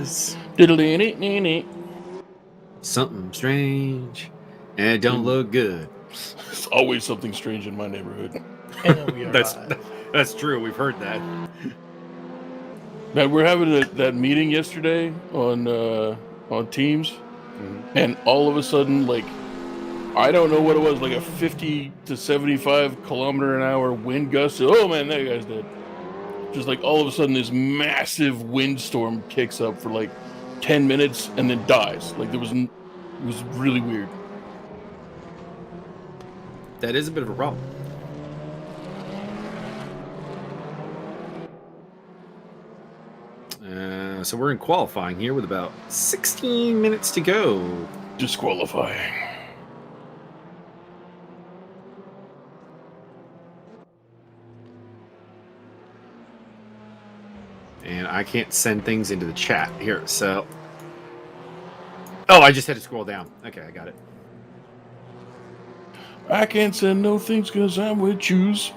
is something strange, and it don't look good. It's always something strange in my neighborhood. And we are That's true. We've heard that. Man, we're having that meeting yesterday on Teams, and all of a sudden, like, I don't know what it was, like a 50 to 75 kilometer an hour wind gust. Oh man, that guy's dead. Just like all of a sudden, this massive windstorm kicks up for like 10 minutes and then dies. Like it was really weird. That is a bit of a problem. So we're in qualifying here with about 16 minutes to go. Disqualifying. And I can't send things into the chat here, so... Oh, I just had to scroll down. Okay, I got it. I can't send no things because I'm with choose.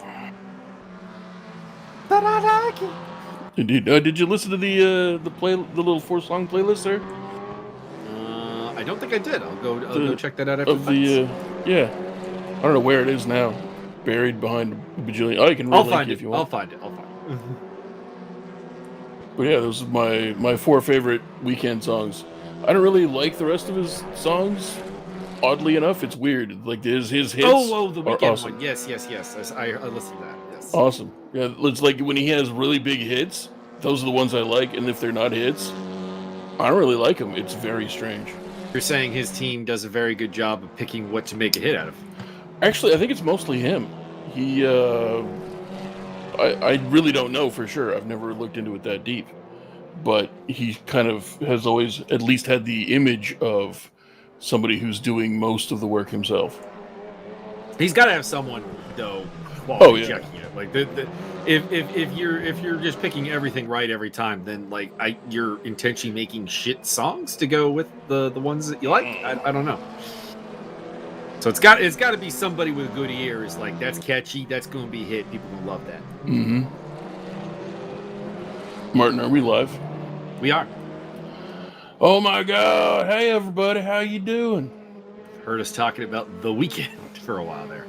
But I like it. Indeed. Did you listen to the little 4-song playlist there? I don't think I did. I'll go check that out after yeah. I don't know where it is now. Buried behind a bajillion. Oh, you can relink it if you want. I'll find it. But yeah, those are my 4 favorite Weeknd songs. I don't really like the rest of his songs. Oddly enough, it's weird. Like his hits. The Weeknd awesome. one. Yes. I listened to that. Yes. Awesome. Yeah, it's like when he has really big hits. Those are the ones I like, and if they're not hits, I don't really like them. It's very strange. You're saying his team does a very good job of picking what to make a hit out of. Actually, I think it's mostly him. He, I really don't know for sure. I've never looked into it that deep. But he kind of has always at least had the image of somebody who's doing most of the work himself. He's got to have someone, though, checking it. Like, if you're just picking everything right every time, then like you're intentionally making shit songs to go with the ones that you like. I don't know. So it's got to be somebody with good ears. Like that's catchy. That's going to be a hit. People will love that. Mm-hmm. Martin, are we live? We are. Oh my God! Hey everybody, how you doing? Heard us talking about The Weeknd for a while there.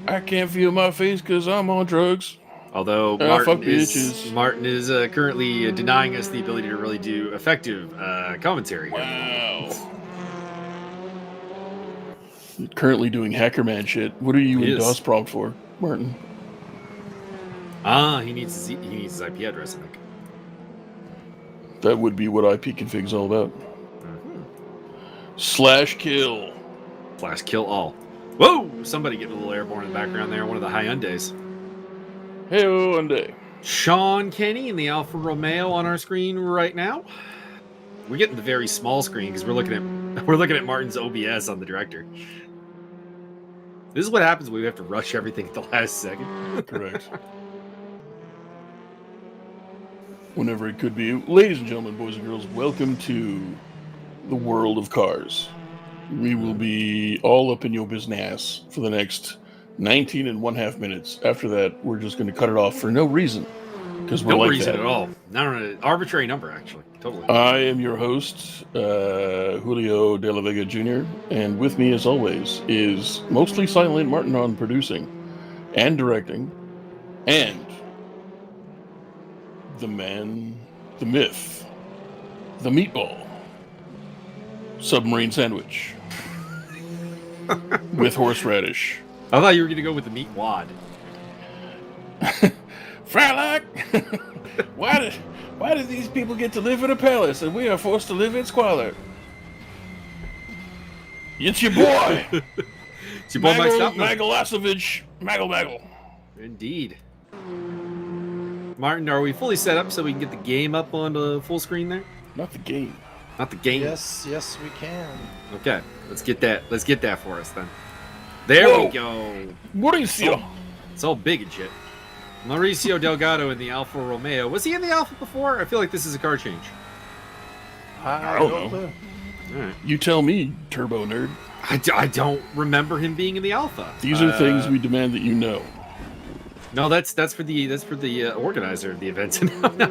I can't feel my face because I'm on drugs. Although Martin is currently denying us the ability to really do effective commentary. Wow. Currently doing hackerman shit. What are you in DOS prompt for, Martin? He needs his IP address, I think. That would be what IP config's all about. /kill. /kill all. Whoa! Somebody getting a little airborne in the background there. One of the Hyundais. Hey-o, Hyundai. Sean Kenny in the Alfa Romeo on our screen right now. We're getting the very small screen because we're looking at Martin's OBS on the director. This is what happens when we have to rush everything at the last second. Correct. Whenever it could be. Ladies and gentlemen, boys and girls, welcome to the world of cars. We will be all up in your business for the next 19 and 1/2 minutes. After that, we're just going to cut it off for no reason. Because we're no like reason that. At all. Not an arbitrary number, actually. Totally. I am your host, Julio De La Vega Jr., and with me, as always, is mostly silent Martin on producing and directing, and the man, the myth, the meatball, submarine sandwich with horseradish. I thought you were going to go with the meat wad. Frylock, why did these people get to live in a palace and we are forced to live in squalor? It's your boy. It's your boy, Magalosovic. Maggle. Indeed. Martin, are we fully set up so we can get the game up on the full screen there? Not the game. Not the game. Yes, we can. Okay, let's get that. Let's get that for us then. There we go. Mauricio. It's all big and shit. Mauricio Delgado in the Alfa Romeo. Was he in the Alfa before? I feel like this is a car change. I don't know. All right. You tell me, Turbo Nerd. I don't remember him being in the Alfa. These are things we demand that you know. No, that's for the organizer of the event,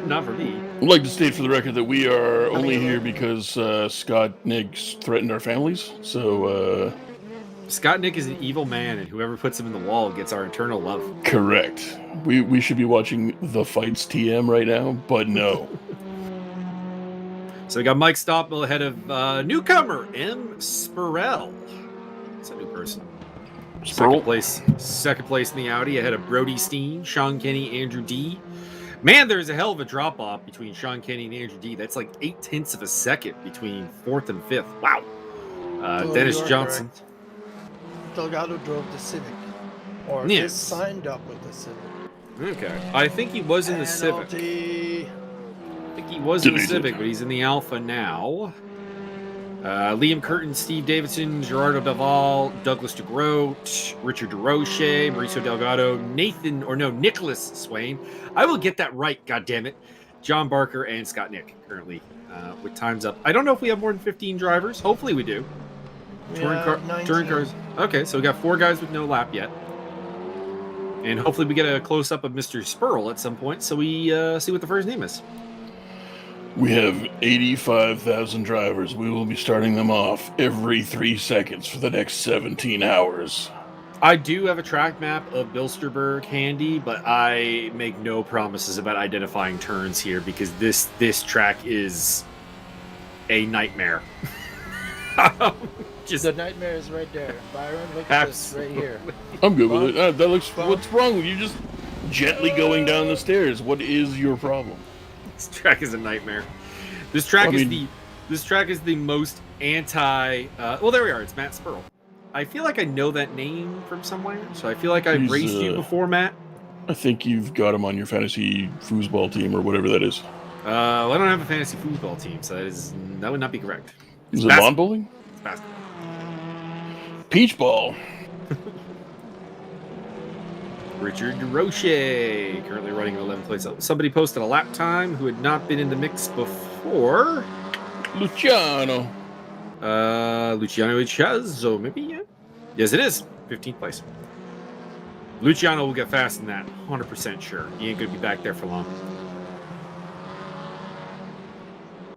not for me. I'd like to state for the record that we are only here because Scott Niggs threatened our families. So, Scott Nick is an evil man, and whoever puts him in the wall gets our eternal love. correct. We should be watching The Fights TM right now, but no. So we got Mike Stoppel ahead of newcomer M. Spurrell. It's a new person. Spurl? Second place in the Audi ahead of Brody Steen, Sean Kenny, Andrew D. Man, there's a hell of a drop off between Sean Kenny and Andrew D. That's like 0.8 of a second between 4th and 5th. Wow. Dennis Johnson. Correct. Delgado drove the Civic, or Yes. is signed up with the Civic. Okay. I think he was in the Civic. Penalty. I think he was in the Civic, but he's in the Alpha now. Liam Curtin, Steve Davidson, Gerardo Daval, Douglas DeGroat, Richard DeRoche, Mauricio Delgado, Nicholas Swain. I will get that right, goddammit. John Barker and Scott Nick currently with times up. I don't know if we have more than 15 drivers. Hopefully we do. Touring cars. Okay, so we got 4 guys with no lap yet. And hopefully we get a close-up of Mr. Spurl at some point so we see what the first name is. We have 85,000 drivers. We will be starting them off every 3 seconds for the next 17 hours. I do have a track map of Bilster handy, but I make no promises about identifying turns here because this track is a nightmare. The nightmare is right there. Byron, look at this right here. I'm good with it. That looks. What's wrong with you? Just gently going down the stairs. What is your problem? This track is a nightmare. This track is the most anti. Well, there we are. It's Matt Spurl. I feel like I know that name from somewhere, so I feel like I've raced you before, Matt. I think you've got him on your fantasy foosball team or whatever that is. Well, I don't have a fantasy football team, so that would not be correct. Is it lawn bowling? It's basketball. Peach ball. Richard DeRoche, currently running an 11th place. Somebody posted a lap time who had not been in the mix before. Luciano. Luciano Ichazo, maybe, yeah? Yes, it is. 15th place. Luciano will get fast in that, 100% sure. He ain't going to be back there for long.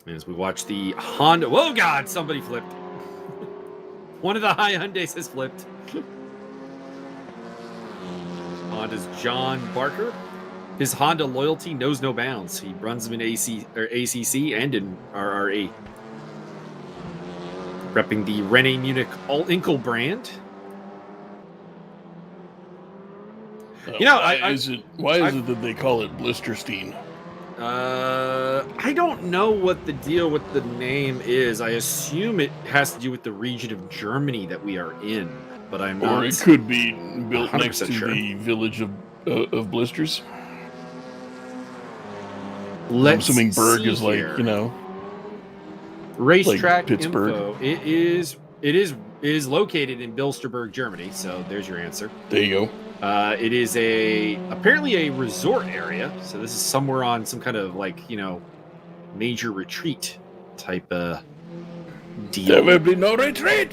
As we watch the Honda. Whoa, God, somebody flipped. One of the high Hyundais has flipped. Honda's John Barker. His Honda loyalty knows no bounds. He runs them in ACC and in RRA. Repping the Rene Munich All-Inkle brand. Why is it that they call it Blisterstein? I don't know what the deal with the name is. I assume it has to do with the region of Germany that we are in, but I'm not. Or it could be built next to the village of blisters. Let's I'm assuming Berg is here. like Racetrack Pittsburgh. info. It is located in Bilsterberg, Germany. So there's your answer. There you go. It is apparently a resort area. So this is somewhere on some kind of major retreat type deal. There will be no retreat.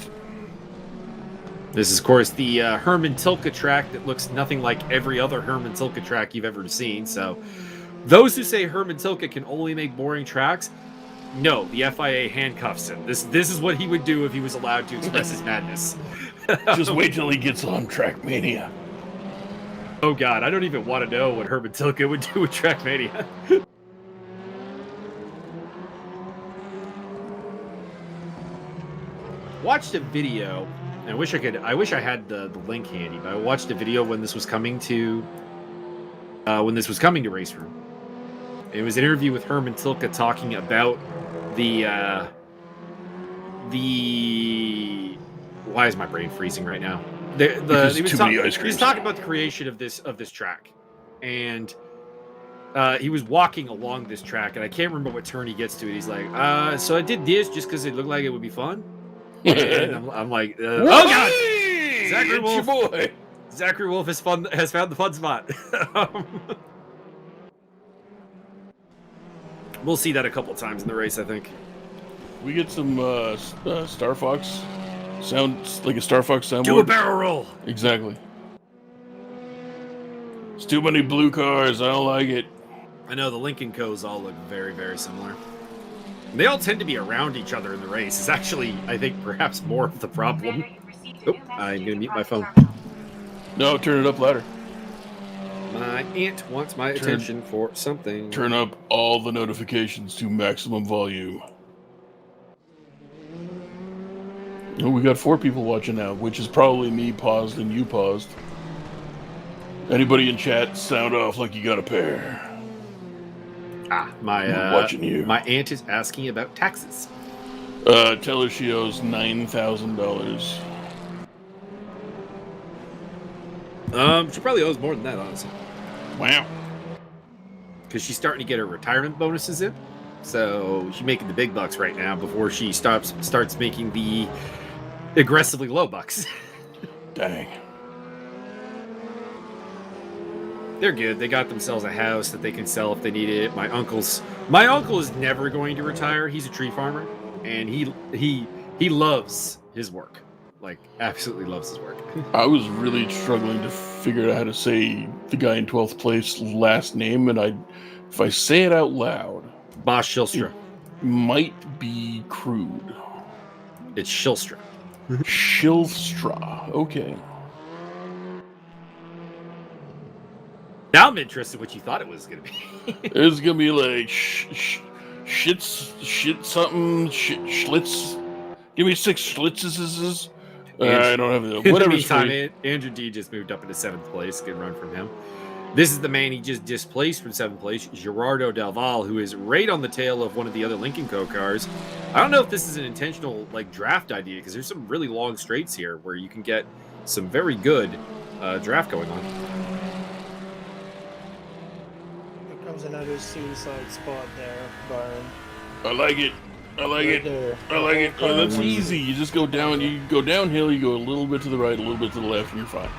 This is, of course, the Herman Tilke track that looks nothing like every other Herman Tilke track you've ever seen. So those who say Herman Tilke can only make boring tracks, no, the FIA handcuffs him. This is what he would do if he was allowed to express his madness. Just wait till he gets on Trackmania. Oh, God, I don't even want to know what Herman Tilke would do with Trackmania. Watched a video. I wish I had the link handy, but I watched a video when this was coming to Race Room. It was an interview with Herman Tilke talking about the why is my brain freezing right now? He was talking about the creation of this track, and he was walking along this track, and I can't remember what turn he gets to. He's like, so I did this just because it looked like it would be fun. And I'm like, oh God, Zachary Wolf, your boy. Zachary Wolf has found the fun spot. We'll see that a couple times in the race, I think. We get some Star Fox sound, like a Star Fox soundboard. Do a barrel roll. Exactly. It's too many blue cars. I don't like it. I know the Lincoln Co's all look very, very similar. They all tend to be around each other in the race. It's actually, I think, perhaps more of the problem. Oh, I'm going to mute my phone. No, turn it up louder. My aunt wants my attention for something. Turn up all the notifications to maximum volume. Oh, we got 4 people watching now, which is probably me paused and you paused. Anybody in chat, sound off like you got a pair. Watching you. My aunt is asking about taxes. Tell her she owes $9,000. She probably owes more than that, honestly. Wow. Because she's starting to get her retirement bonuses in. So she's making the big bucks right now before she starts making the aggressively low bucks. Dang. They're good. They got themselves a house that they can sell if they need it. My uncle is never going to retire. He's a tree farmer, and he loves his work. Like, absolutely loves his work. I was really struggling to figure out how to say the guy in 12th place last name, and if I say it out loud, Bosch Shilstra. It might be crude. It's Shilstra. Shilstra. Okay. Now I'm interested in what you thought it was going to be. It was going to be like shit something, schlitz. Give me 6 schlitzes. I don't have the whatever. In the meantime, Andrew D just moved up into 7th place. Good run from him. This is the man he just displaced from 7th place, Gerardo Del Val, who is right on the tail of one of the other Lincoln Co. cars. I don't know if this is an intentional draft idea, because there's some really long straights here where you can get some very good draft going on. Here comes another suicide spot there, Byron. I like it. I like it. Oh, that's easy. You just go down. You go downhill. You go a little bit to the right, a little bit to the left, and you're fine.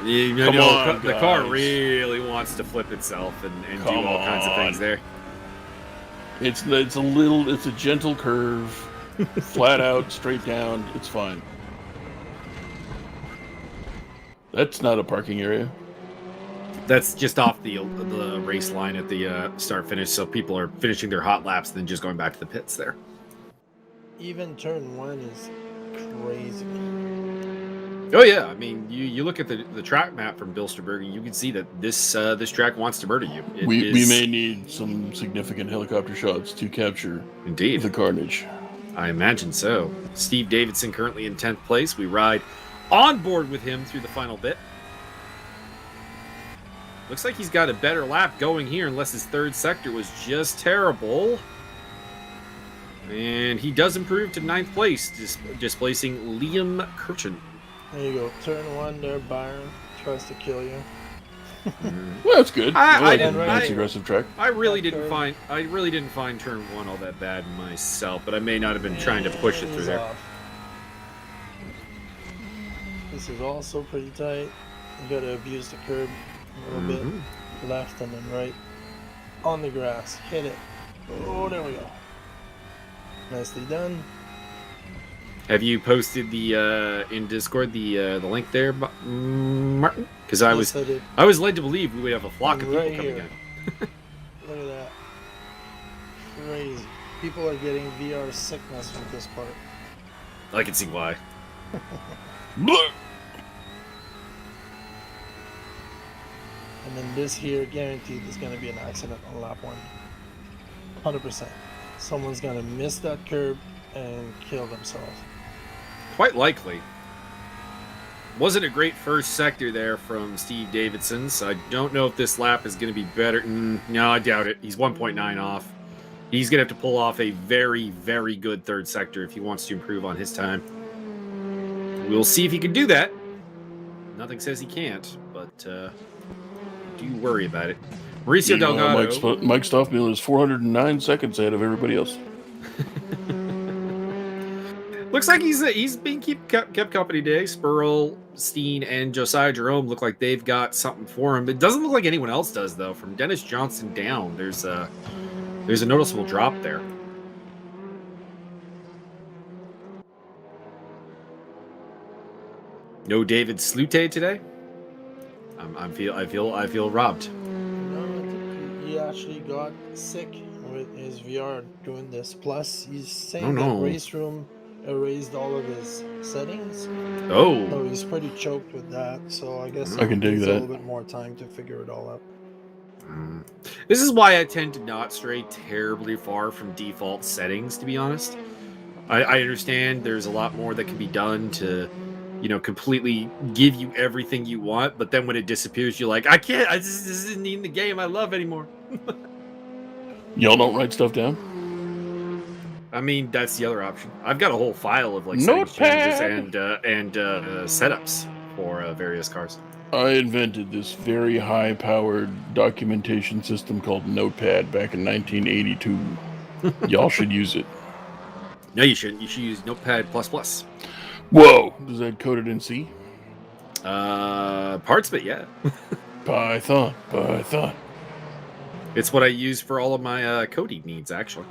Come on, the car really wants to flip itself and do all kinds of things there. It's a gentle curve, flat out, straight down. It's fine. That's not a parking area. That's just off the race line at the start-finish, so people are finishing their hot laps and then just going back to the pits there. Even turn 1 is crazy. Oh yeah, I mean, you look at the track map from Bilster, Berg, and you can see that this track wants to murder you. We may need some significant helicopter shots to capture the carnage. I imagine so. Steve Davidson currently in 10th place. We ride on board with him through the final bit. Looks like he's got a better lap going here, unless his 3rd sector was just terrible. And he does improve to 9th place, displacing Liam Kirchen. There you go. Turn 1 there, Byron. Tries to kill you. Well, that's good. That's aggressive track. I really didn't find turn 1 all that bad myself, but I may not have been trying to push it through there. Off. This is also pretty tight. You gotta abuse the curb a little bit, left and then right. On the grass, hit it. Oh, there we go. Nicely done. Have you posted the in Discord the link there, Martin? Because I was led to believe we would have a flock of people coming in. Look at that. Crazy. People are getting VR sickness from this part. I can see why. And then this here, guaranteed, is going to be an accident on lap 1. 100%. Someone's going to miss that curb and kill themselves. Quite likely. Wasn't a great first sector there from Steve Davidson, so I don't know if this lap is going to be better. No, I doubt it. He's 1.9 off. He's going to have to pull off a very, very good 3rd sector if he wants to improve on his time. We'll see if he can do that. Nothing says he can't, but do worry about it. Mauricio Delgado. Mike Stoffmiller is 409 seconds ahead of everybody else. Looks like he's being kept company today. Spurl, Steen, and Josiah Jerome look like they've got something for him. It doesn't look like anyone else does, though. From Dennis Johnson down, there's a noticeable drop there. No David Slute today. I feel robbed. No, I think he actually got sick with his VR doing this. Plus, he's saying that no. Race Room erased all of his settings. Oh. So he's pretty choked with that. So I guess I he can dig needs that. a little bit more time to figure it all out. This is why I tend to not stray terribly far from default settings, to be honest. I understand there's a lot more that can be done to, completely give you everything you want, but then when it disappears, you're like, I can't, this isn't even the game I love anymore. Y'all don't write stuff down? I mean, that's the other option. I've got a whole file of settings Notepad! changes and setups for various cars. I invented this very high-powered documentation system called Notepad back in 1982. Y'all should use it. No, you shouldn't. You should use Notepad++. Whoa! Is that coded in C? Parts of it, yeah. Python. It's what I use for all of my coding needs, actually.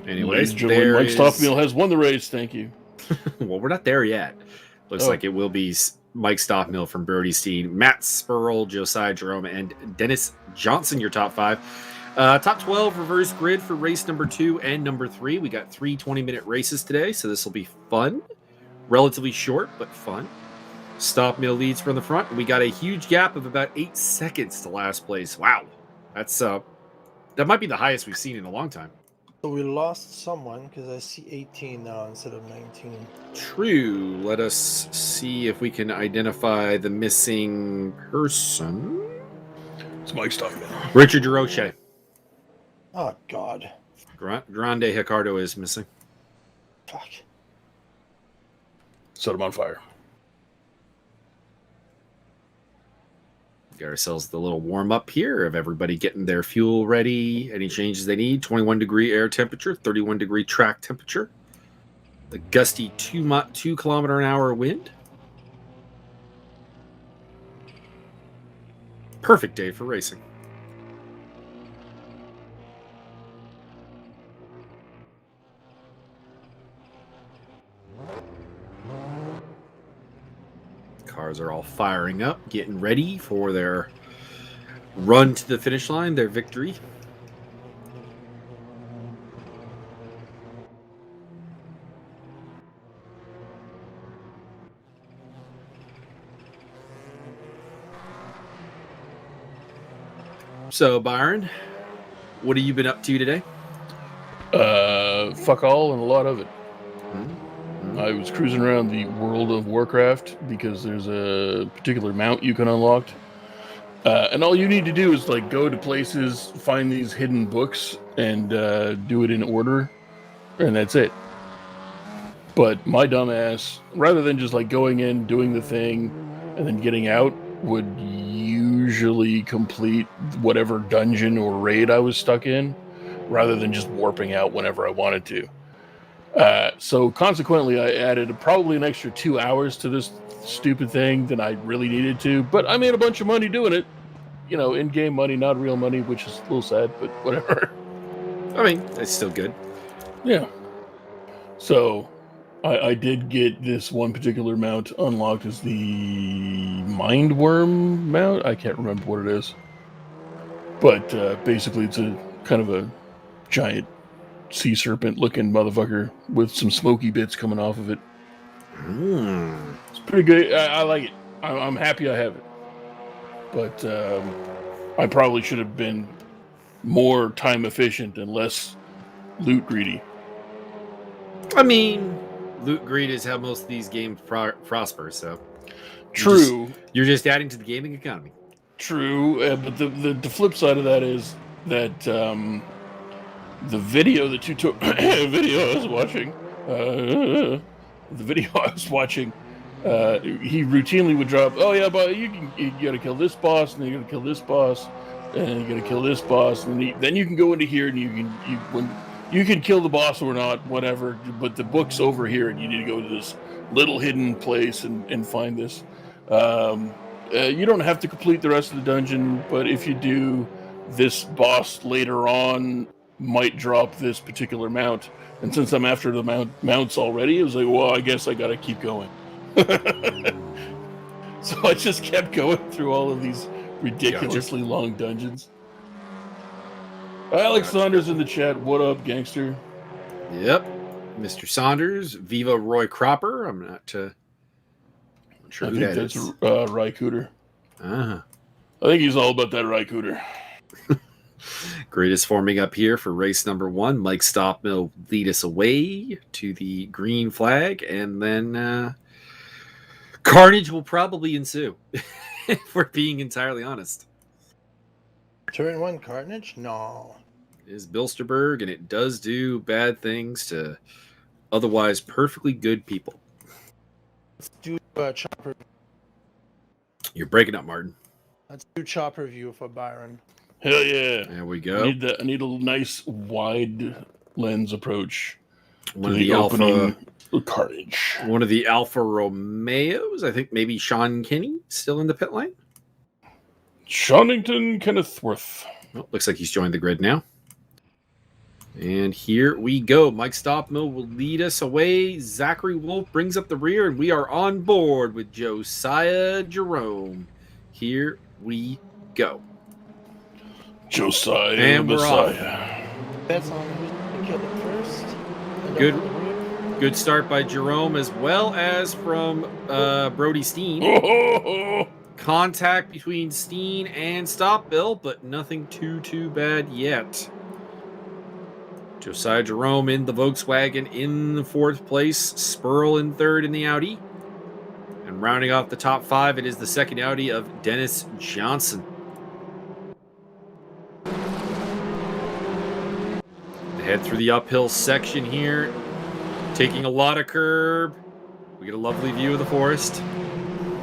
Anyways, Mike Stockmeal has won the race. Thank you. Well, we're not there yet. Looks like it will be Mike Stockmill from Brody's team, Matt Spurl, Josiah Jerome, and Dennis Johnson, your top 5. Top 12 reverse grid for race number 2 and number 3. We got 3 20-minute races today, so this will be fun. Relatively short, but fun. Stockmill leads from the front. We got a huge gap of about 8 seconds to last place. Wow. That's that might be the highest we've seen in a long time. So we lost someone because I see 18 now instead of 19. True. Let us see if we can identify the missing person. It's Mike Stockmill. Richard Duroche. Oh, God. Grande Hicardo is missing. Fuck. Set him on fire. Got ourselves the little warm up here of everybody getting their fuel ready. Any changes they need. 21-degree air temperature, 31-degree track temperature. The gusty 2 kilometer an hour wind. Perfect day for racing. Cars are all firing up, getting ready for their run to the finish line, their victory. So, Byron, what have you been up to today? Fuck all and a lot of it. I was cruising around the World of Warcraft because there's a particular mount you can unlock. And all you need to do is go to places, find these hidden books, and do it in order. And that's it. But my dumbass, rather than just going in, doing the thing, and then getting out, would usually complete whatever dungeon or raid I was stuck in, rather than just warping out whenever I wanted to. So consequently, I added probably an extra 2 hours to this stupid thing than I really needed to, but I made a bunch of money doing it. In-game money, not real money, which is a little sad, but whatever. I mean, it's still good. Yeah. So, I did get this one particular mount unlocked as the Mindworm mount. I can't remember what it is. But basically, it's a kind of a giant sea serpent looking motherfucker with some smoky bits coming off of it. It's pretty good. I like it. I'm happy I have it. But I probably should have been more time efficient and less loot greedy. I mean, loot greed is how most of these games prosper, so. True. You're just adding to the gaming economy. True, but the flip side of that is that the video that you took, the video I was watching, he routinely would drop, oh yeah, but you gotta kill this boss, and then you gotta kill this boss, and you gotta kill this boss, and then you can go into here, and you can kill the boss or not, whatever, but the book's over here, and you need to go to this little hidden place and find this. You don't have to complete the rest of the dungeon, but if you do, this boss later on might drop this particular mount. And since I'm after the mounts already, I was like, well, I guess I gotta keep going. So I just kept going through all of these ridiculously long dungeons. Alex Saunders in the chat. What up, gangster? Yep. Mr. Saunders, Viva Roy Cropper. I'm not sure who that is. I think that's Rycooter. Uh-huh. I think he's all about that Rycooter. Greatest forming up here for race number 1. Mike Stopmill lead us away to the green flag, and then carnage will probably ensue, if we're being entirely honest. Turn 1 carnage? No. It is Bilster Berg, and it does do bad things to otherwise perfectly good people. Let's do chopper. You're breaking up, Martin. Let's do chopper view for Byron. Hell yeah! There we go. I need a nice wide lens approach. One of the opening carnage. One of the Alfa Romeos. I think maybe Sean Kinney still in the pit lane. Shonington Kennethworth. Well, looks like he's joined the grid now. And here we go. Mike Stopmill will lead us away. Zachary Wolf brings up the rear, and we are on board with Josiah Jerome. Here we go. Josiah and the we're Messiah. That's on who's going to kill it first. Good start by Jerome, as well as from Brody Steen. Contact between Steen and Stopmill, but nothing too bad yet. Josiah Jerome in the Volkswagen in the 4th place. Spurl in 3rd in the Audi. And rounding off the top 5, it is the 2nd Audi of Dennis Johnson. They head through the uphill section here, taking a lot of curb. We get a lovely view of the forest.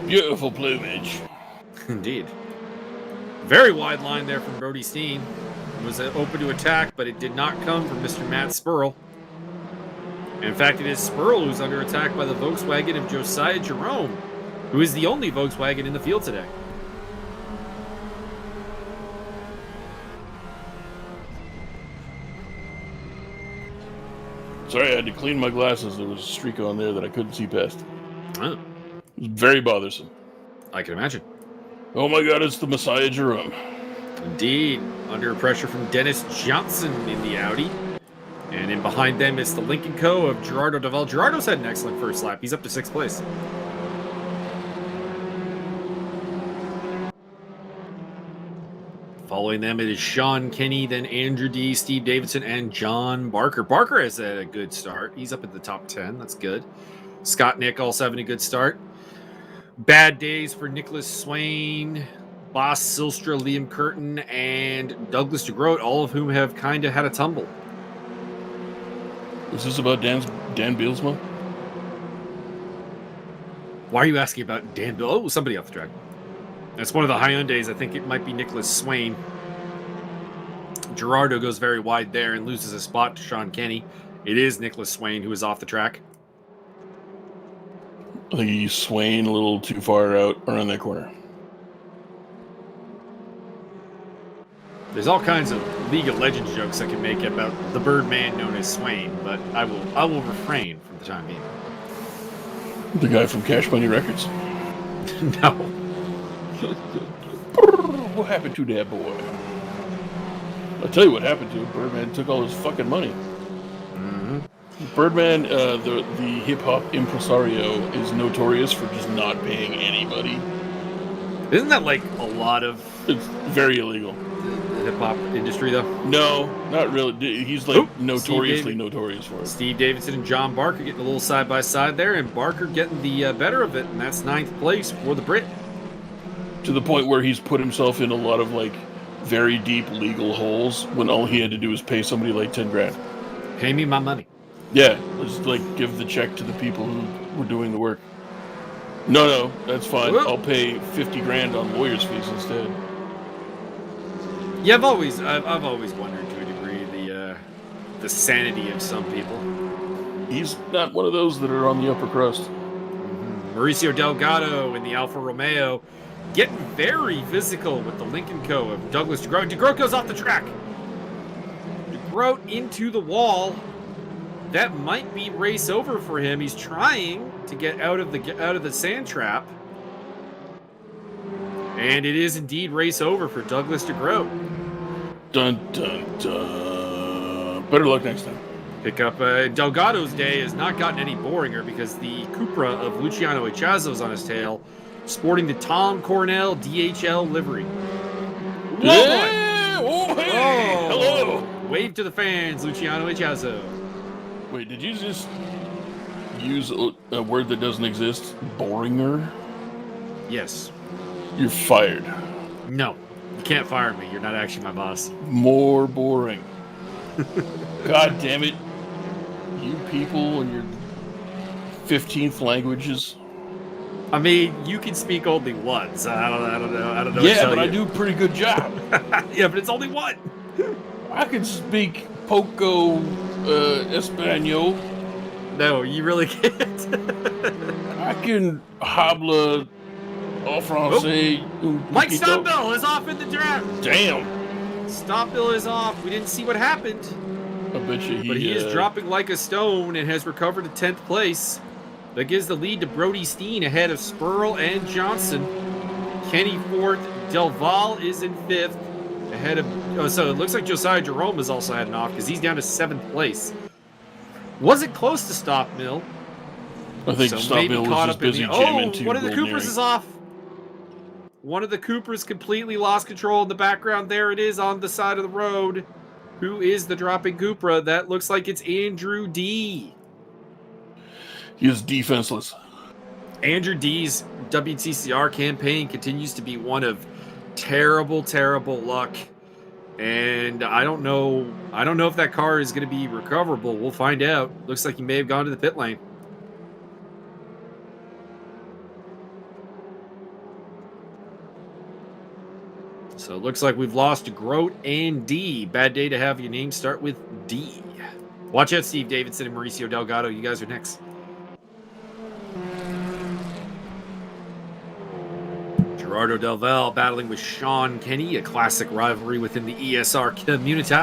Beautiful plumage. Indeed. Very wide line there from Brody Steen. It was open to attack, but it did not come from Mr. Matt Spurl. And in fact, it is Spurl who's under attack by the Volkswagen of Josiah Jerome, who is the only Volkswagen in the field today. Sorry, I had to clean my glasses. There was a streak on there that I couldn't see past. Oh. It was very bothersome. I can imagine. Oh my God, it's the Messiah Jerome. Indeed. Under pressure from Dennis Johnson in the Audi. And in behind them is the Lincoln Co. of Gerardo Deval. Gerardo's had an excellent first lap. He's up to 6th place. Following them, it is Sean Kinney, then Andrew D., Steve Davidson, and John Barker. Barker has had a good start. He's up at the top 10. That's good. Scott Nick also having a good start. Bad days for Nicholas Swain, Boss Silstra, Liam Curtin, and Douglas DeGroat, all of whom have kind of had a tumble. Is this about Dan Bielsma? Why are you asking about Dan Bill? Oh, somebody off the track. That's one of the Hyundais. I think it might be Nicholas Swain. Gerardo goes very wide there and loses a spot to Sean Kenny. It is Nicholas Swain who is off the track. I think he's swaying a little too far out around that corner. There's all kinds of League of Legends jokes I can make about the Birdman known as Swain, but I will refrain for the time being. The guy from Cash Money Records? No. What happened to that boy? I'll tell you what happened to him. Birdman took all his fucking money. Mm-hmm. Birdman, the hip-hop impresario, is notorious for just not paying anybody. Isn't that like a lot of It's very illegal. the hip-hop industry, though? No, not really. He's like notoriously notorious for it. Steve Davidson and John Barker getting a little side-by-side there, and Barker getting the better of it, and that's 9th place for the Brit. To the point where he's put himself in a lot of like very deep legal holes when all he had to do was pay somebody like 10 grand. Pay me my money. Yeah, just like give the check to the people who were doing the work. No, that's fine. Whoop. I'll pay 50 grand on lawyers' fees instead. Yeah, I've always wondered to a degree the sanity of some people. He's not one of those that are on the upper crust. Mm-hmm. Mauricio Delgado in the Alfa Romeo getting very physical with the Lincoln Co. of Douglas DeGroat. DeGroat goes off the track. DeGroat into the wall. That might be race over for him. He's trying. to get out of the sand trap. And it is indeed race over for Douglas DeGroat. Dun, dun, dun. Better luck next time. Pick up Delgado's day has not gotten any boringer because the Cupra of Luciano Echazo is on his tail, sporting the Tom Cornell DHL livery. Yeah! Oh, hey! Oh, Hello! wave to the fans, Luciano Echazo. Wait, did you just use a word that doesn't exist? Boringer? Yes. You're fired. No, you can't fire me. You're not actually my boss. More boring. God damn it. You people and your 15th languages. I mean, you can speak only once. I don't know. Yeah, but I do a pretty good job. Yeah, but it's only one. I can speak poco Espanol. No, you really can't. I can habla au français. Mike Stopbill is off in the draft. Damn. Stopbill is off. We didn't see what happened. I bet you But he is dropping like a stone and has recovered to 10th place. That gives the lead to Brody Steen ahead of Spurl and Johnson. Kenny Fort Del Val is in 5th. Ahead of... Oh, so it looks like Josiah Jerome has also had an off because he's down to 7th place. Was it close to Stop Mill? I think Stop Mill was just busy jamming to one of the Golden Coopers Earring. is off. One of the Coopers completely lost control in the background. There it is on the side of the road. Who is the dropping Cupra? That looks like it's Andrew D. He is defenseless. Andrew D's WTCR campaign continues to be one of terrible, terrible luck. And I don't know if that car is going to be recoverable. We'll find out. Looks like he may have gone to the pit lane. So it looks like we've lost Groat and D. Bad day to have your name start with D. Watch out, Steve Davidson and Mauricio Delgado. You guys are next. Gerardo Del Val battling with Sean Kenny, a classic rivalry within the ESR community.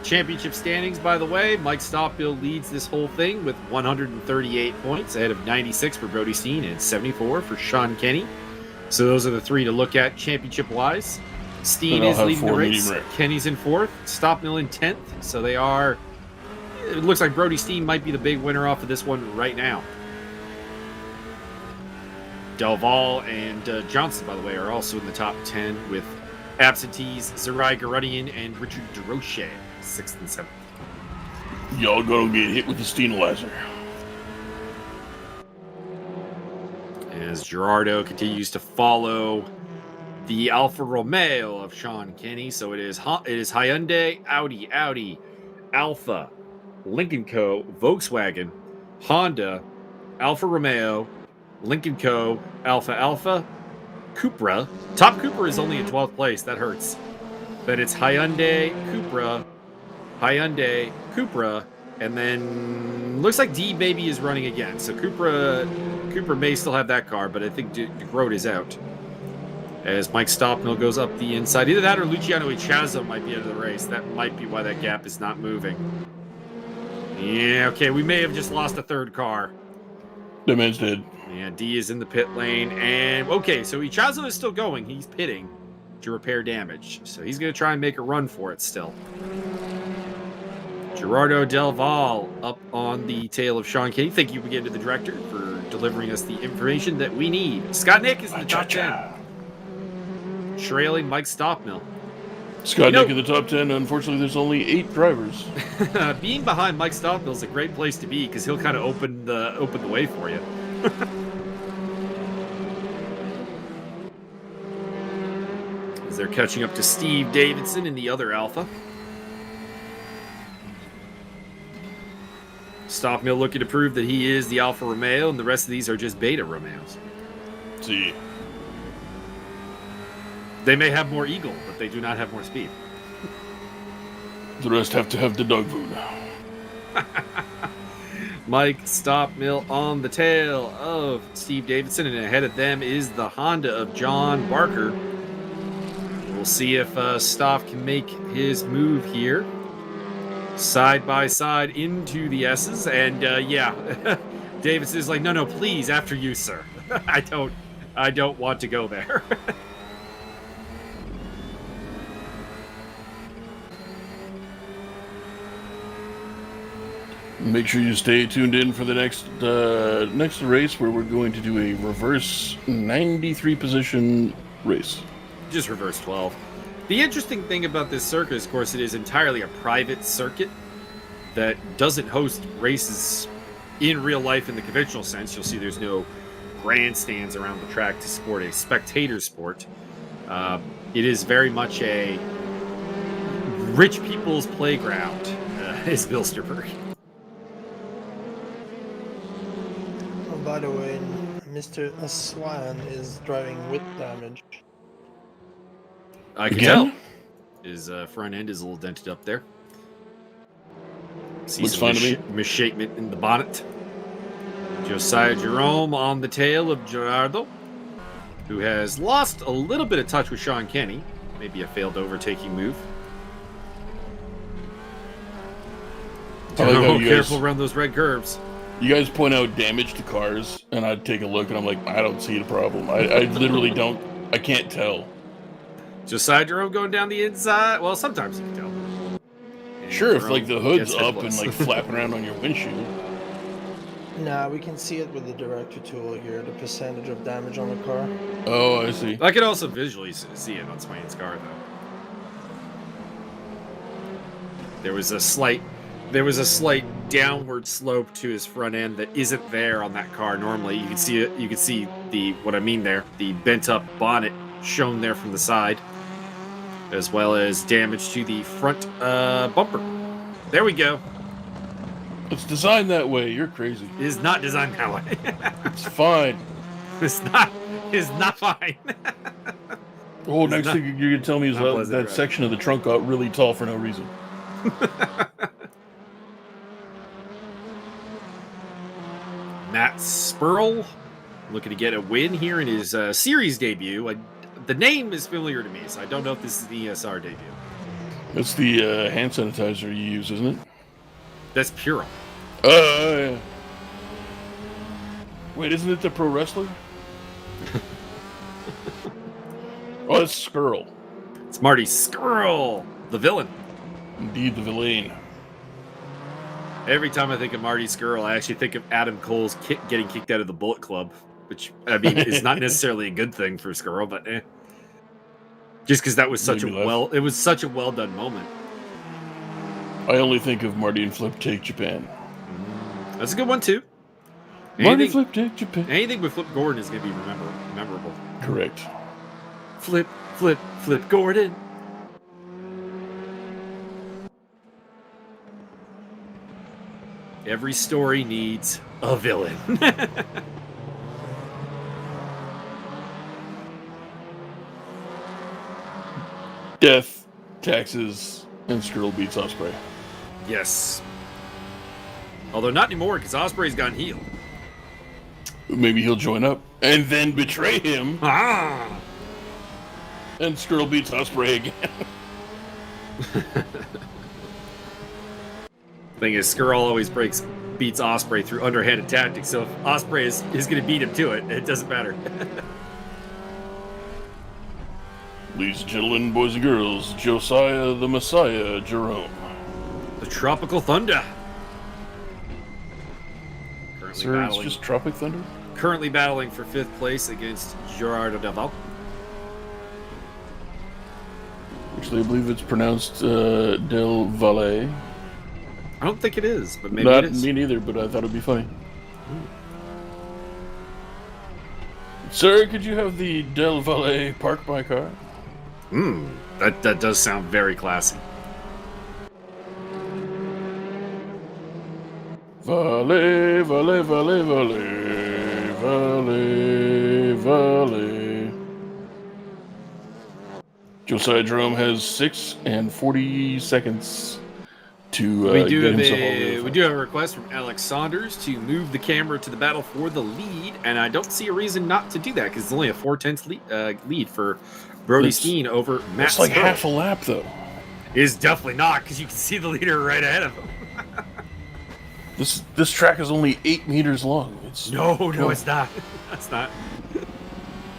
Championship standings, by the way, Mike Stopbill leads this whole thing with 138 points, ahead of 96 for Brody Steen and 74 for Sean Kenny. So those are the three to look at championship-wise. Steen is leading the race. Kenny's in 4th. Stopbill in 10th. So they are... It looks like Brody Steen might be the big winner off of this one right now. Del Val and Johnson, by the way, are also in the top 10 with absentees Zerai Garunian and Richard DeRoche, 6th and 7th. Y'all gonna get hit with the Steenizer. As Gerardo continues to follow the Alfa Romeo of Sean Kenny. So it is Hyundai, Audi, Alfa, Lincoln Co., Volkswagen, Honda, Alfa Romeo, Lincoln Co., Alfa, Cupra. Top Cupra is only in 12th place. That hurts. But it's Hyundai, Cupra, and then looks like D maybe is running again. So Cupra may still have that car, but I think DeGroat is out. As Mike Stopmill goes up the inside. Either that or Luciano Echazo might be out of the race. That might be why that gap is not moving. Yeah, okay, we may have just lost a third car. That man's dead. Yeah, D is in the pit lane. And, okay, so Echazo is still going. He's pitting to repair damage. So he's going to try and make a run for it still. Gerardo Del Val up on the tail of Sean Kenny. Thank you again to the director for delivering us the information that we need. Scott Nick is in the top 10. Trailing Mike Stopmill. Scott Nick in the top 10. Unfortunately, there's only 8 drivers. Being behind Mike Stopmill is a great place to be because he'll kind of open the way for you. As they're catching up to Steve Davidson in the other Alpha. Stopmill looking to prove that he is the Alfa Romeo, and the rest of these are just Beta Romeos. See. They may have more Eagle, but they do not have more speed. The rest have to have the dog food. Mike Stopmill on the tail of Steve Davidson, and ahead of them is the Honda of John Barker. We'll see if Stoff can make his move here. side by side into the S's, and yeah, Davis is like, no, please, after you, sir. I don't want to go there. Make sure you stay tuned in for the next race, where we're going to do a reverse 93 position race. Just reverse 12. The interesting thing about this circuit is, of course, it is entirely a private circuit that doesn't host races in real life in the conventional sense. You'll see there's no grandstands around the track to support a spectator sport. It is very much a rich people's playground, is Bilsterberg. Oh, by the way, Mr. Swan is driving with damage. I can Again? tell. His front end is a little dented up there. See Looks some fine to me. misshapement in the bonnet. Josiah Jerome on the tail of Gerardo, who has lost a little bit of touch with Sean Kenny. Maybe a failed overtaking move. I like how Oh, you careful guys- around those red curves. You guys point out damage to cars, and I'd take a look, and I'm like, I don't see the problem. I literally don't. I can't tell. Josiah Jerome going down the inside. Well, sometimes you can tell. And Sure, if Jerome like the hood's gets hit up and plus. like flapping around on your windshield. Nah, we can see it with the director tool here, the percentage of damage on the car. Oh, I see. I could also visually see it on Swain's car, though. There was a slight downward slope to his front end that isn't there on that car normally. You can see it. You can see what I mean there, the bent up bonnet shown there from the side, as well as damage to the front bumper. There we go. It's designed that way. You're crazy. It is not designed that way. It's fine. It's not fine. Oh, It's next not- thing you're gonna tell me is not that, pleasant, that right? section of the trunk got really tall for no reason. Matt Spurl looking to get a win here in his series debut. The name is familiar to me, so I don't know if this is the ESR debut. That's the hand sanitizer you use, isn't it? That's Puro. Yeah. Wait, isn't it the pro wrestler? Oh, it's Skrull. It's Marty Skrull, the villain. Indeed, the villain. Every time I think of Marty Skrull, I actually think of Adam Cole's getting kicked out of the Bullet Club, which, I mean, is not necessarily a good thing for Skrull, but just because that was such Made me laugh. it was such a well done moment. I only think of Marty and Flip Take Japan. That's a good one too. Marty Flip Take Japan. Anything with Flip Gordon is going to be memorable. Correct. Flip Gordon. Every story needs a villain. Death, taxes, and Skrull beats Osprey. Yes. Although not anymore, because Osprey's gone heel. Maybe he'll join up and then betray him, Ah! and Skrull beats Osprey again. Thing is, Skrull always beats Osprey through underhanded tactics, so if Osprey is going to beat him to it, it doesn't matter. Ladies and gentlemen, boys and girls, Josiah the Messiah Jerome. The Tropical Thunder. Currently Sir, it's battling, just Tropic Thunder? currently battling for 5th place against Gerardo Daval. Actually, I believe it's pronounced Del Valle. I don't think it is, but maybe Not it is. me neither, but I thought it'd be funny. Sir, could you have the Del Valle park my car? That does sound very classy. Valle, Valle, Valle, Valle, Valle, Valle. Josiah Jerome has 6 and 40 seconds to We do get have himself over the we do have a request from Alex Saunders to move the camera to the battle for the lead, and I don't see a reason not to do that because it's only a 4/10 lead for Brody It's- Steen over Matt It's like Spurl. half a lap, though. Is definitely not, because you can see the leader right ahead of him. This track is only 8 meters long. No, it's not. That's not.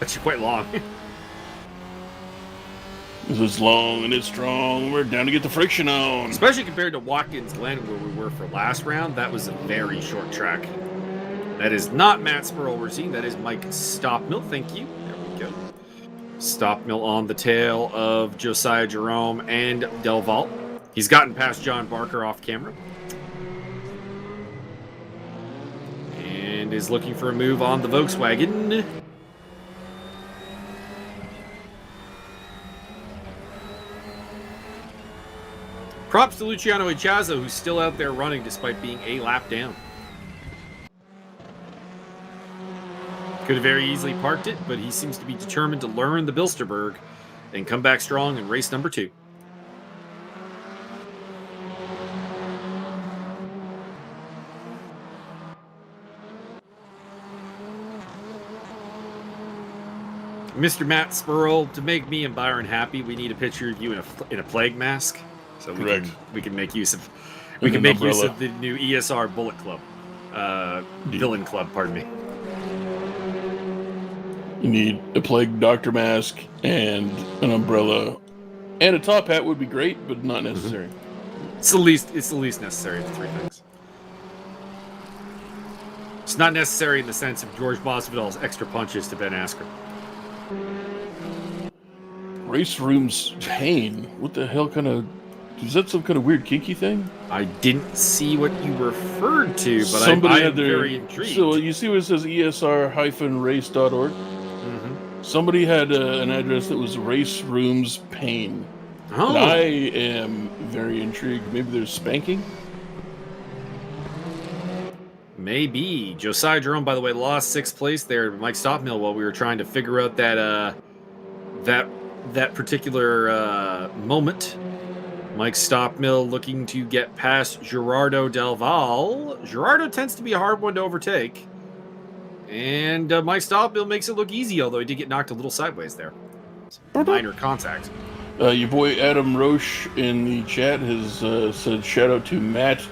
Actually quite long. It's long and it's strong. We're down to get the friction on. Especially compared to Watkins Glen, where we were for last round, that was a very short track. That is not Matt Spurl we're seeing. That is Mike Stopmill. Thank you. There we go. Stopmill on the tail of Josiah Jerome and Del Valle. He's gotten past John Barker off camera. And is looking for a move on the Volkswagen. Props to Luciano Echazo, who's still out there running despite being a lap down. Could have very easily parked it, but he seems to be determined to learn the Bilster Berg and come back strong in race number 2. Mr. Matt Spurl, to make me and Byron happy, we need a picture of you in a plague mask, so we can make use of the new ESR Bullet Club, Villain Club. Pardon me. You need a plague doctor mask and an umbrella, and a top hat would be great, but not necessary. It's the least necessary of the 3 things. It's not necessary in the sense of George Masvidal's extra punches to Ben Askren. Race room's pain. What the hell kind of... Is that some kind of weird kinky thing? I didn't see what you referred to, but Somebody I'm very intrigued. So you see what it says ESR-race.org? Mm-hmm. Somebody had an address that was race room's pain. Oh. And I am very intrigued. Maybe there's spanking? Maybe. Josiah Jerome, by the way, lost 6th place there to Mike Stopmill while we were trying to figure out that particular moment. Mike Stopmill looking to get past Gerardo Del Valle. Gerardo tends to be a hard one to overtake. And Mike Stopmill makes it look easy, although he did get knocked a little sideways there. Some minor contact. Your boy Adam Roche in the chat has said shout out to Matt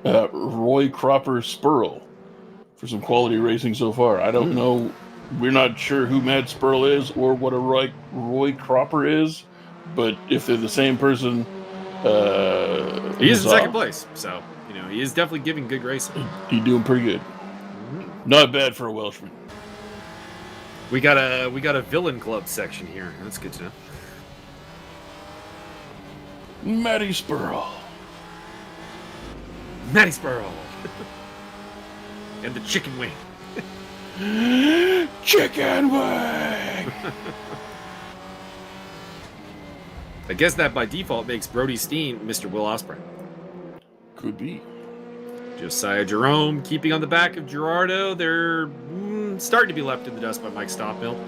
Roy Cropper Spurl for some quality racing so far. I don't know. We're not sure who Matt Spurl is or what a Roy Cropper is, but if they're the same person, he is in 2nd place, so he is definitely giving good racing. He's doing pretty good. Mm-hmm. Not bad for a Welshman. We got a Villain Club section here. That's good to know. Matty Spurl. Matty Spurl. And the chicken wing. Chicken wing! I guess that by default makes Brody Steen Mr. Will Ospreay. Could be. Josiah Jerome keeping on the back of Gerardo. They're starting to be left in the dust by Mike Stopmill.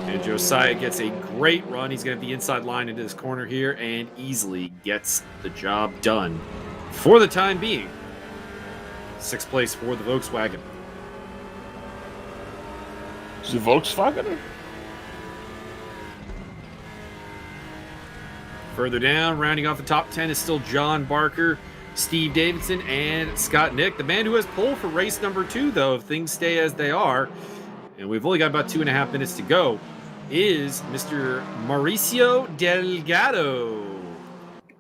And Josiah gets a great run. He's going to the inside line into this corner here and easily gets the job done for the time being. 6th place for the Volkswagen. Is it Volkswagen? Further down, rounding off the top 10 is still John Barker, Steve Davidson, and Scott Nick. The man who has pole for race number 2, though, if things stay as they are, and we've only got about 2.5 minutes to go, is Mr. Mauricio Delgado.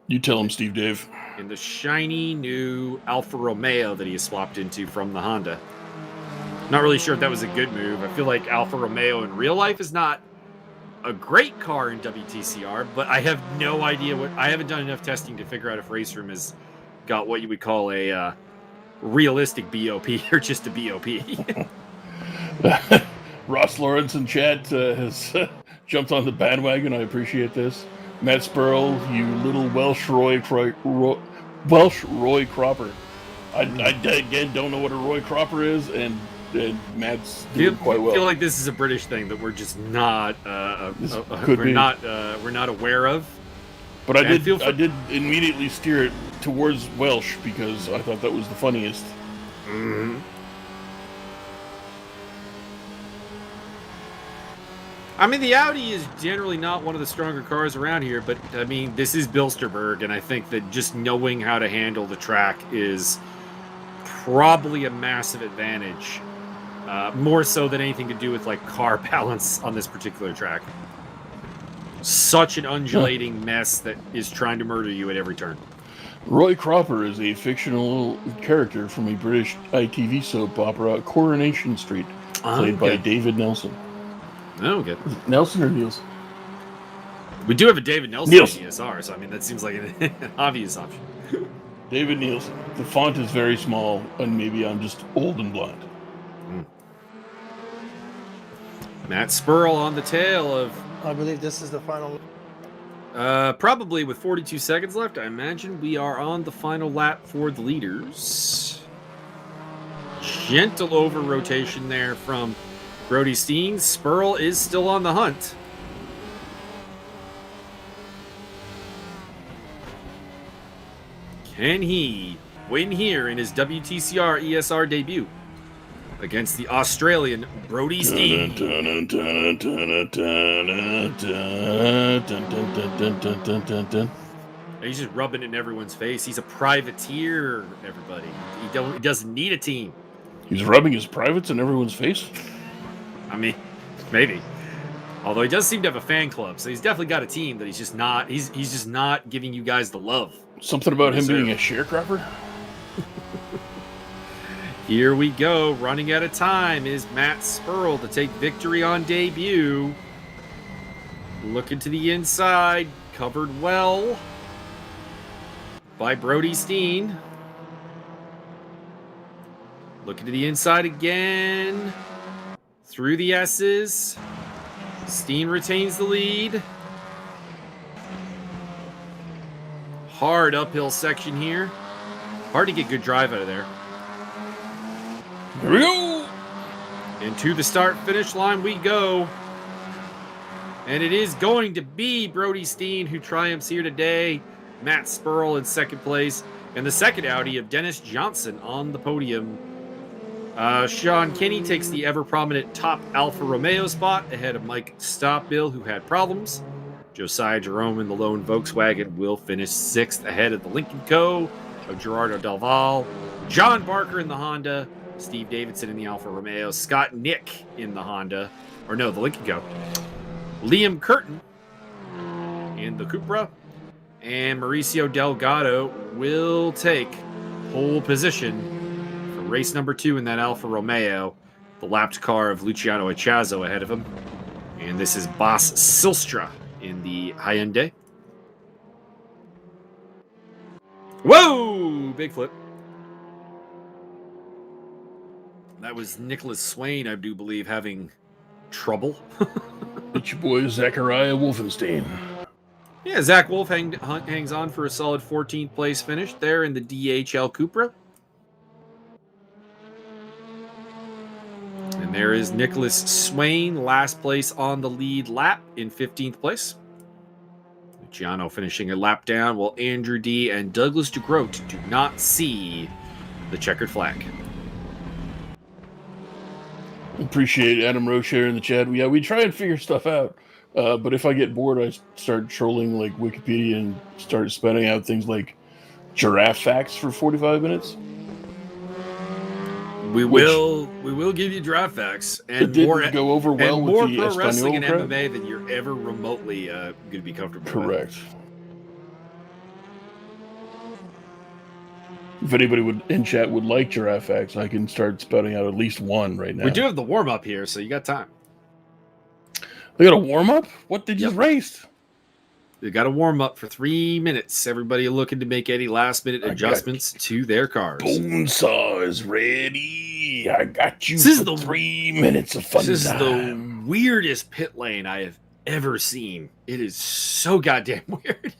You tell him, Steve Dave. In the shiny new Alfa Romeo that he has swapped into from the Honda. Not really sure if that was a good move. I feel like Alfa Romeo in real life is not a great car in WTCR, but I have no idea I haven't done enough testing to figure out if Race Room has got what you would call a realistic BOP or just a BOP. Ross Lawrence in chat has jumped on the bandwagon. I appreciate this. Matt Spurl, you little Welsh Roy Cropper. I again don't know what a Roy Cropper is, and Matt's doing quite well. I feel like this is a British thing that we're just not we're not aware of. But I did immediately steer it towards Welsh because I thought that was the funniest. Mm-hmm. I mean, the Audi is generally not one of the stronger cars around here, but I mean, this is Bilsterberg, and I think that just knowing how to handle the track is probably a massive advantage. More so than anything to do with like car balance on this particular track. Such an undulating mess that is trying to murder you at every turn. Roy Cropper is a fictional character from a British ITV soap opera, Coronation Street, played by David Nelson. Oh, good. Nelson or Nielsen? We do have a David Nelson in ESR, so I mean that seems like an obvious option. David Nielsen. The font is very small, and maybe I'm just old and blind. Matt Spurl on the tail of... I believe this is the final... probably with 42 seconds left, I imagine we are on the final lap for the leaders. Gentle over rotation there from Brody Steen. Spurl is still on the hunt. Can he win here in his WTCR ESR debut against the Australian Brody Steen? He's just rubbing it in everyone's face. He's a privateer, everybody. He doesn't need a team. He's rubbing his privates in everyone's face? I mean, maybe. Although he does seem to have a fan club, so he's definitely got a team that he's just not giving you guys the love. Something about him being a sharecropper? Here we go. Running out of time is Matt Spurl to take victory on debut. Looking to the inside. Covered well by Brody Steen. Looking to the inside again. Through the S's. Steen retains the lead. Hard uphill section here. Hard to get good drive out of there. Here we go! And to the start-finish line we go. And it is going to be Brody Steen who triumphs here today. Matt Spurl in second place. And the second Audi of Dennis Johnson on the podium. Sean Kinney takes the ever-prominent top Alfa Romeo spot ahead of Mike Stopbill, who had problems. Josiah Jerome in the lone Volkswagen will finish sixth ahead of the Lincoln Co. of Gerardo Delval. John Barker in the Honda. Steve Davidson in the Alfa Romeo. Scott Nick in the Honda. Or no, the Lincoln Co. Liam Curtin in the Cupra. And Mauricio Delgado will take pole position for race number 2 in that Alfa Romeo. The lapped car of Luciano Echazo ahead of him. And this is Bas Silstra in the Hyundai. Whoa! Big flip. That was Nicholas Swain, I do believe, having trouble. It's your boy, Zachariah Wolfenstein. Yeah, Zach Wolf hangs on for a solid 14th place finish there in the DHL Cupra. And there is Nicholas Swain, last place on the lead lap in 15th place. Luciano finishing a lap down, while Andrew D. and Douglas DeGroat do not see the checkered flag. Appreciate Adam Rocher in the chat. Yeah, we try and figure stuff out. But if I get bored, I start trolling like Wikipedia and start spelling out things like giraffe facts for 45 minutes. We will give you giraffe facts and more go over well and with more the pro wrestling and crowd. MMA than you're ever remotely going to be comfortable Correct. with. If anybody in chat would like giraffe facts, I can start spouting out at least one right now. We do have the warm up here, so you got time. They got a warm up? What? They just raced? They got a warm up for 3 minutes. Everybody looking to make any last minute adjustments to their cars. Bonesaw is ready. I got you for 3 minutes of fun. This is the weirdest pit lane I have ever seen. It is so goddamn weird.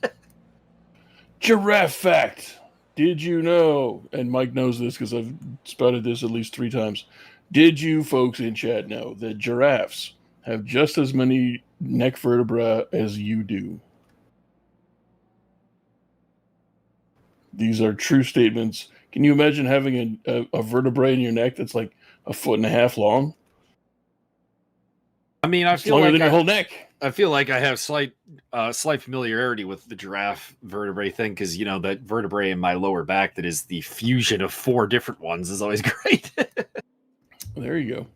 Giraffe fact. Did you know, and Mike knows this because I've spouted this at least 3 times. Did you folks in chat know that giraffes have just as many neck vertebrae as you do? These are true statements. Can you imagine having a vertebrae in your neck that's like 1.5 feet long? I mean, I It's feel longer like than your whole neck. I feel like I have slight familiarity with the giraffe vertebrae thing because that vertebrae in my lower back that is the fusion of 4 different ones is always great. There you go.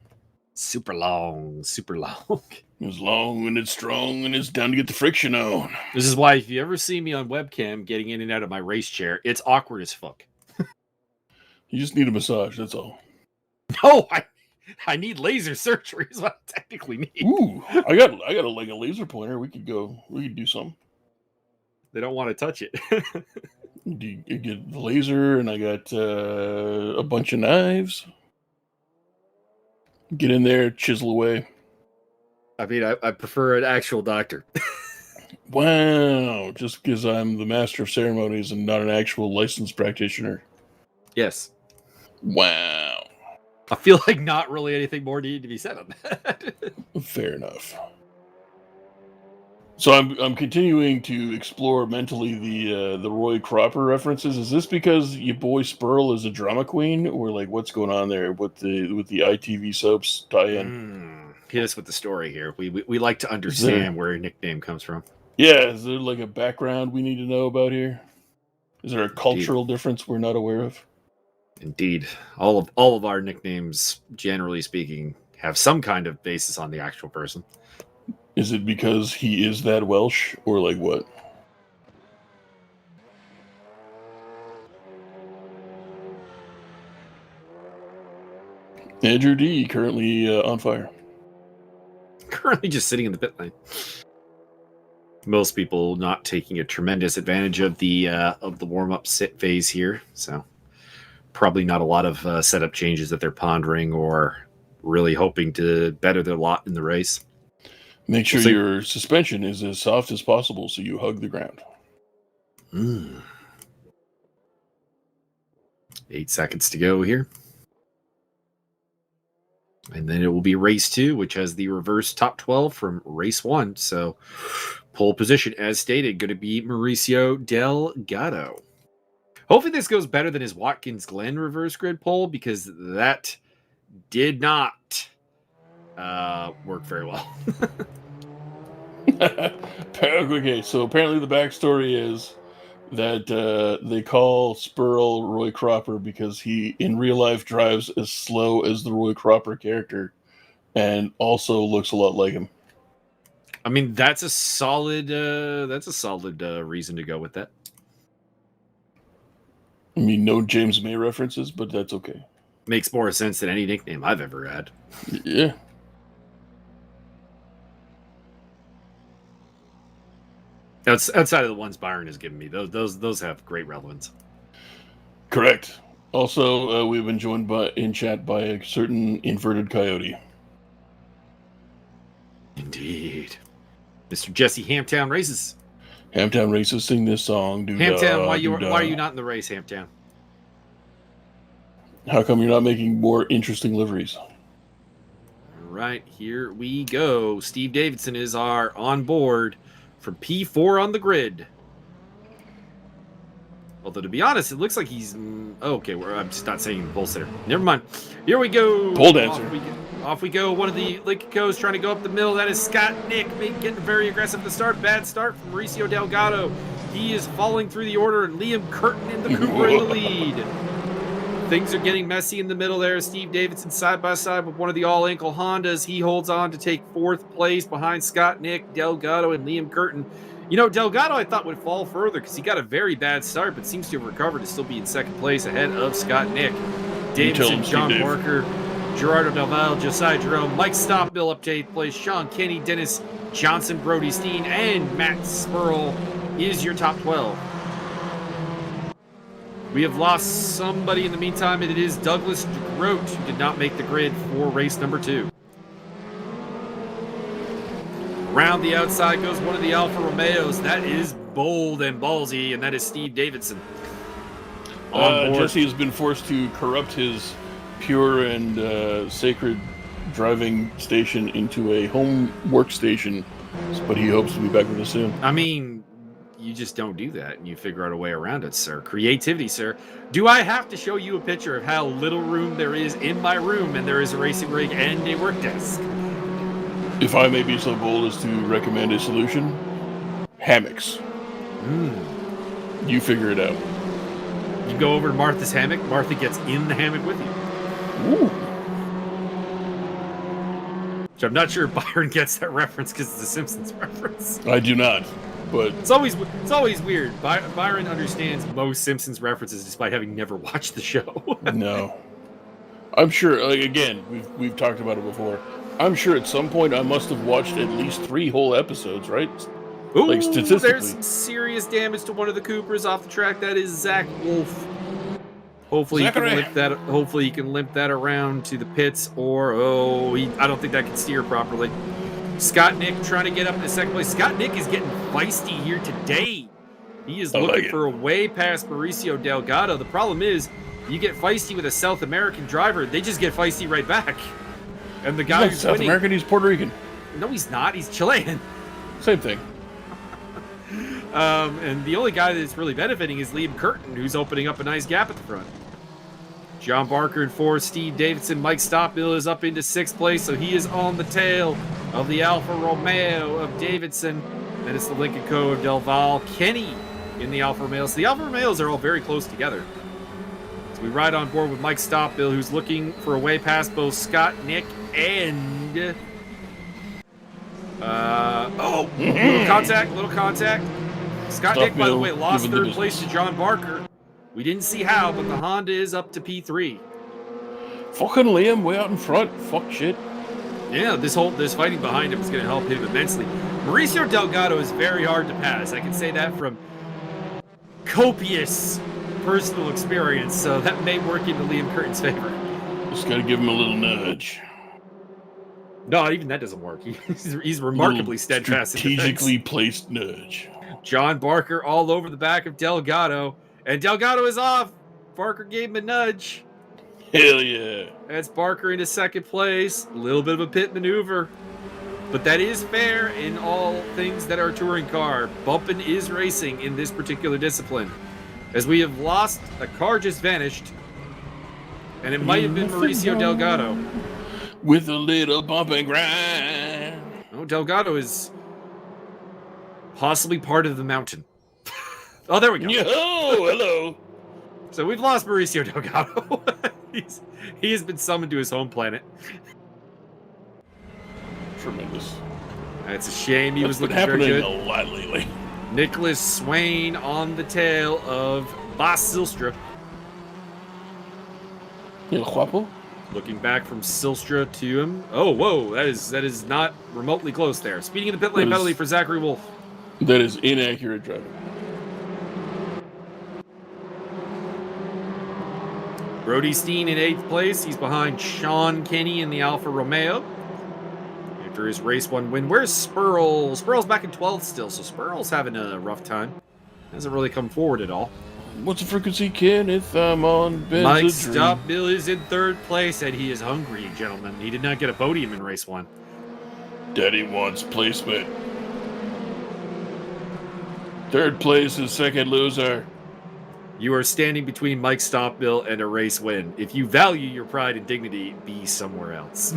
Super long, super long. It's long and it's strong and it's down to get the friction on. This is why if you ever see me on webcam getting in and out of my race chair, it's awkward as fuck. You just need a massage, that's all. No, I need laser surgery is what I technically need. Ooh, I got a laser pointer. We could do something. They don't want to touch it. You get the laser, and I got a bunch of knives. Get in there, chisel away. I mean, I prefer an actual doctor. Wow, just because I'm the master of ceremonies and not an actual licensed practitioner. Yes. Wow. I feel like not really anything more needed to be said on that. Fair enough. So I'm continuing to explore mentally the Roy Cropper references. Is this because your boy Spurl is a drama queen, or like what's going on there with the ITV soaps tie-in? Hit us with the story here. We like to understand where your nickname comes from. Yeah, is there like a background we need to know about here? Is there a cultural difference we're not aware of? Indeed, all of our nicknames, generally speaking, have some kind of basis on the actual person. Is it because he is that Welsh, or like what? Andrew D. currently on fire. Currently just sitting in the pit lane. Most people not taking a tremendous advantage of the warm-up sit phase here, so probably not a lot of setup changes that they're pondering or really hoping to better their lot in the race. Make sure your suspension is as soft as possible so you hug the ground. 8 seconds to go here. And then it will be race 2, which has the reverse top 12 from race 1. So pole position, as stated, going to be Mauricio Delgado. Hopefully this goes better than his Watkins Glen reverse grid pole, because that did not work very well. Okay, so apparently the backstory is that they call Spurl Roy Cropper because he in real life drives as slow as the Roy Cropper character and also looks a lot like him. I mean, that's a solid reason to go with that. I mean, no James May references, but that's okay. Makes more sense than any nickname I've ever had. Yeah. Outside of the ones Byron has given me, those have great relevance. Correct. Also, we've been joined in chat by a certain inverted coyote. Indeed. Mr. Jesse Hamtown Races. Hamtown Races, sing this song. Hamtown, why are you not in the race, Hamtown? How come you're not making more interesting liveries? All right, here we go. Steve Davidson is our on board from P4 on the grid. Although, to be honest, it looks like he's... okay, I'm just not saying pole sitter. Never mind. Here we go. Pole dancer. Off we go. One of the Linkicos trying to go up the middle. That is Scott Nick getting very aggressive at the start. Bad start from Mauricio Delgado. He is falling through the order, and Liam Curtin in the Cooper in the lead. Things are getting messy in the middle there. Steve Davidson side by side with one of the all-ankle Hondas. He holds on to take 4th place behind Scott Nick, Delgado, and Liam Curtin. Delgado I thought would fall further because he got a very bad start, but seems to have recovered to still be in 2nd place ahead of Scott Nick. Davidson, John Parker, Gerardo Delval, Josiah Jerome, Mike Stoppbill up to 8th place, Sean Kenny, Dennis Johnson, Brody Steen, and Matt Spurl is your top 12. We have lost somebody in the meantime, and it is Douglas DeGroat, who did not make the grid for race number 2. Around the outside goes one of the Alfa Romeos. That is bold and ballsy, and that is Steve Davidson. Jesse has been forced to corrupt his pure and sacred driving station into a home workstation, but he hopes to be back with us soon. I mean, you just don't do that, and you figure out a way around it, sir. Creativity, sir. Do I have to show you a picture of how little room there is in my room, and there is a racing rig and a work desk? If I may be so bold as to recommend a solution, hammocks. You figure it out. You go over to Martha's hammock. Martha gets in the hammock with you. Ooh. Which I'm not sure Byron gets that reference because it's a Simpsons reference. I do not, but it's always weird. Byron understands most Simpsons references despite having never watched the show. No. I'm sure, like, again, we've talked about it before. I'm sure at some point I must have watched at least 3 whole episodes, right? Ooh, like, statistically. There's some serious damage to one of the Coopers off the track. That is Zach Wolf. Hopefully you can limp that around to the pits, or I don't think that can steer properly. Scott Nick trying to get up in second place. Scott Nick is getting feisty here today. He is looking for a way past Mauricio Delgado. The problem is, you get feisty with a South American driver, they just get feisty right back. And the guy who's South American, he's Puerto Rican. No, he's not. He's Chilean. Same thing. And the only guy that's really benefiting is Liam Curtin, who's opening up a nice gap at the front. John Barker in 4th, Steve Davidson. Mike Stockmill is up into 6th place, so he is on the tail of the Alfa Romeo of Davidson. Then it's the Lincoln Co. of Del Valle. Kenny in the Alfa Romeo. So the Alfa Romeos are all very close together. So we ride on board with Mike Stockmill, who's looking for a way past both Scott, Nick, and... little contact. Scott Nick, by the way, lost 3rd place to John Barker. We didn't see how, but the Honda is up to P3. Fucking Liam way out in front. Fuck shit. Yeah, this fighting behind him is going to help him immensely. Mauricio Delgado is very hard to pass. I can say that from copious personal experience, so that may work into Liam Curtin's favor. Just got to give him a little nudge. No, even that doesn't work. He's remarkably steadfast. Strategically placed nudge. John Barker all over the back of Delgado. And Delgado is off. Barker gave him a nudge. Hell yeah. That's Barker into 2nd place. A little bit of a pit maneuver. But that is fair in all things that are touring car. Bumping is racing in this particular discipline. As we have lost, a car just vanished. And it might have been Mauricio Delgado. With a little bump and grind. Oh, Delgado is possibly part of the mountain. Oh, there we go. Yo, hello. So we've lost Mauricio Delgado. He has been summoned to his home planet. Tremendous. That's a shame. He was looking happening very good. A lot lately. Nicholas Swain on the tail of Bas Silstra. El Guapo. Looking back from Silstra to him. Oh, whoa. That is not remotely close there. Speeding in the pit lane penalty for Zachary Wolf. That is inaccurate driving. Brody Steen in 8th place. He's behind Sean Kenny in the Alfa Romeo. After his race 1 win. Where's Spurl? Spurl's back in 12th still, so Spurl's having a rough time. Hasn't really come forward at all. What's the frequency, Kenneth? I'm on Benzadrine. Mike Stockmill is in 3rd place, and he is hungry, gentlemen. He did not get a podium in race 1. Daddy wants placement. 3rd place is second loser. You are standing between Mike Stockmill and a race win. If you value your pride and dignity, be somewhere else.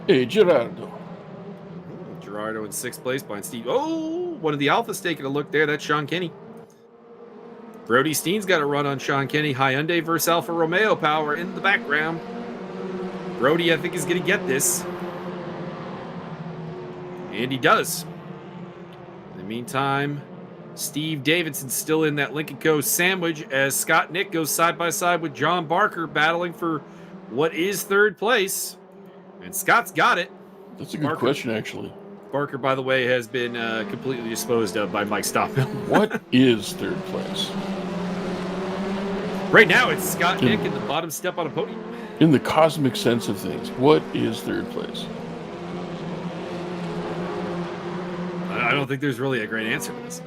Hey, Gerardo. Gerardo in 6th place behind Steve. Oh, one of the Alphas taking a look there. That's Sean Kenny. Brody Steen's got a run on Sean Kenny. Hyundai versus Alfa Romeo power in the background. Brody, I think, is going to get this. And he does. In the meantime, Steve Davidson's still in that Lincoln Co. sandwich as Scott Nick goes side by side with John Barker battling for what is 3rd place. And Scott's got it. That's a good question, actually. Barker, by the way, has been completely disposed of by Mike Stockmill. What is 3rd place? Right now, it's Scott Nick in the bottom step on a podium. In the cosmic sense of things, what is 3rd place? I don't think there's really a great answer to this.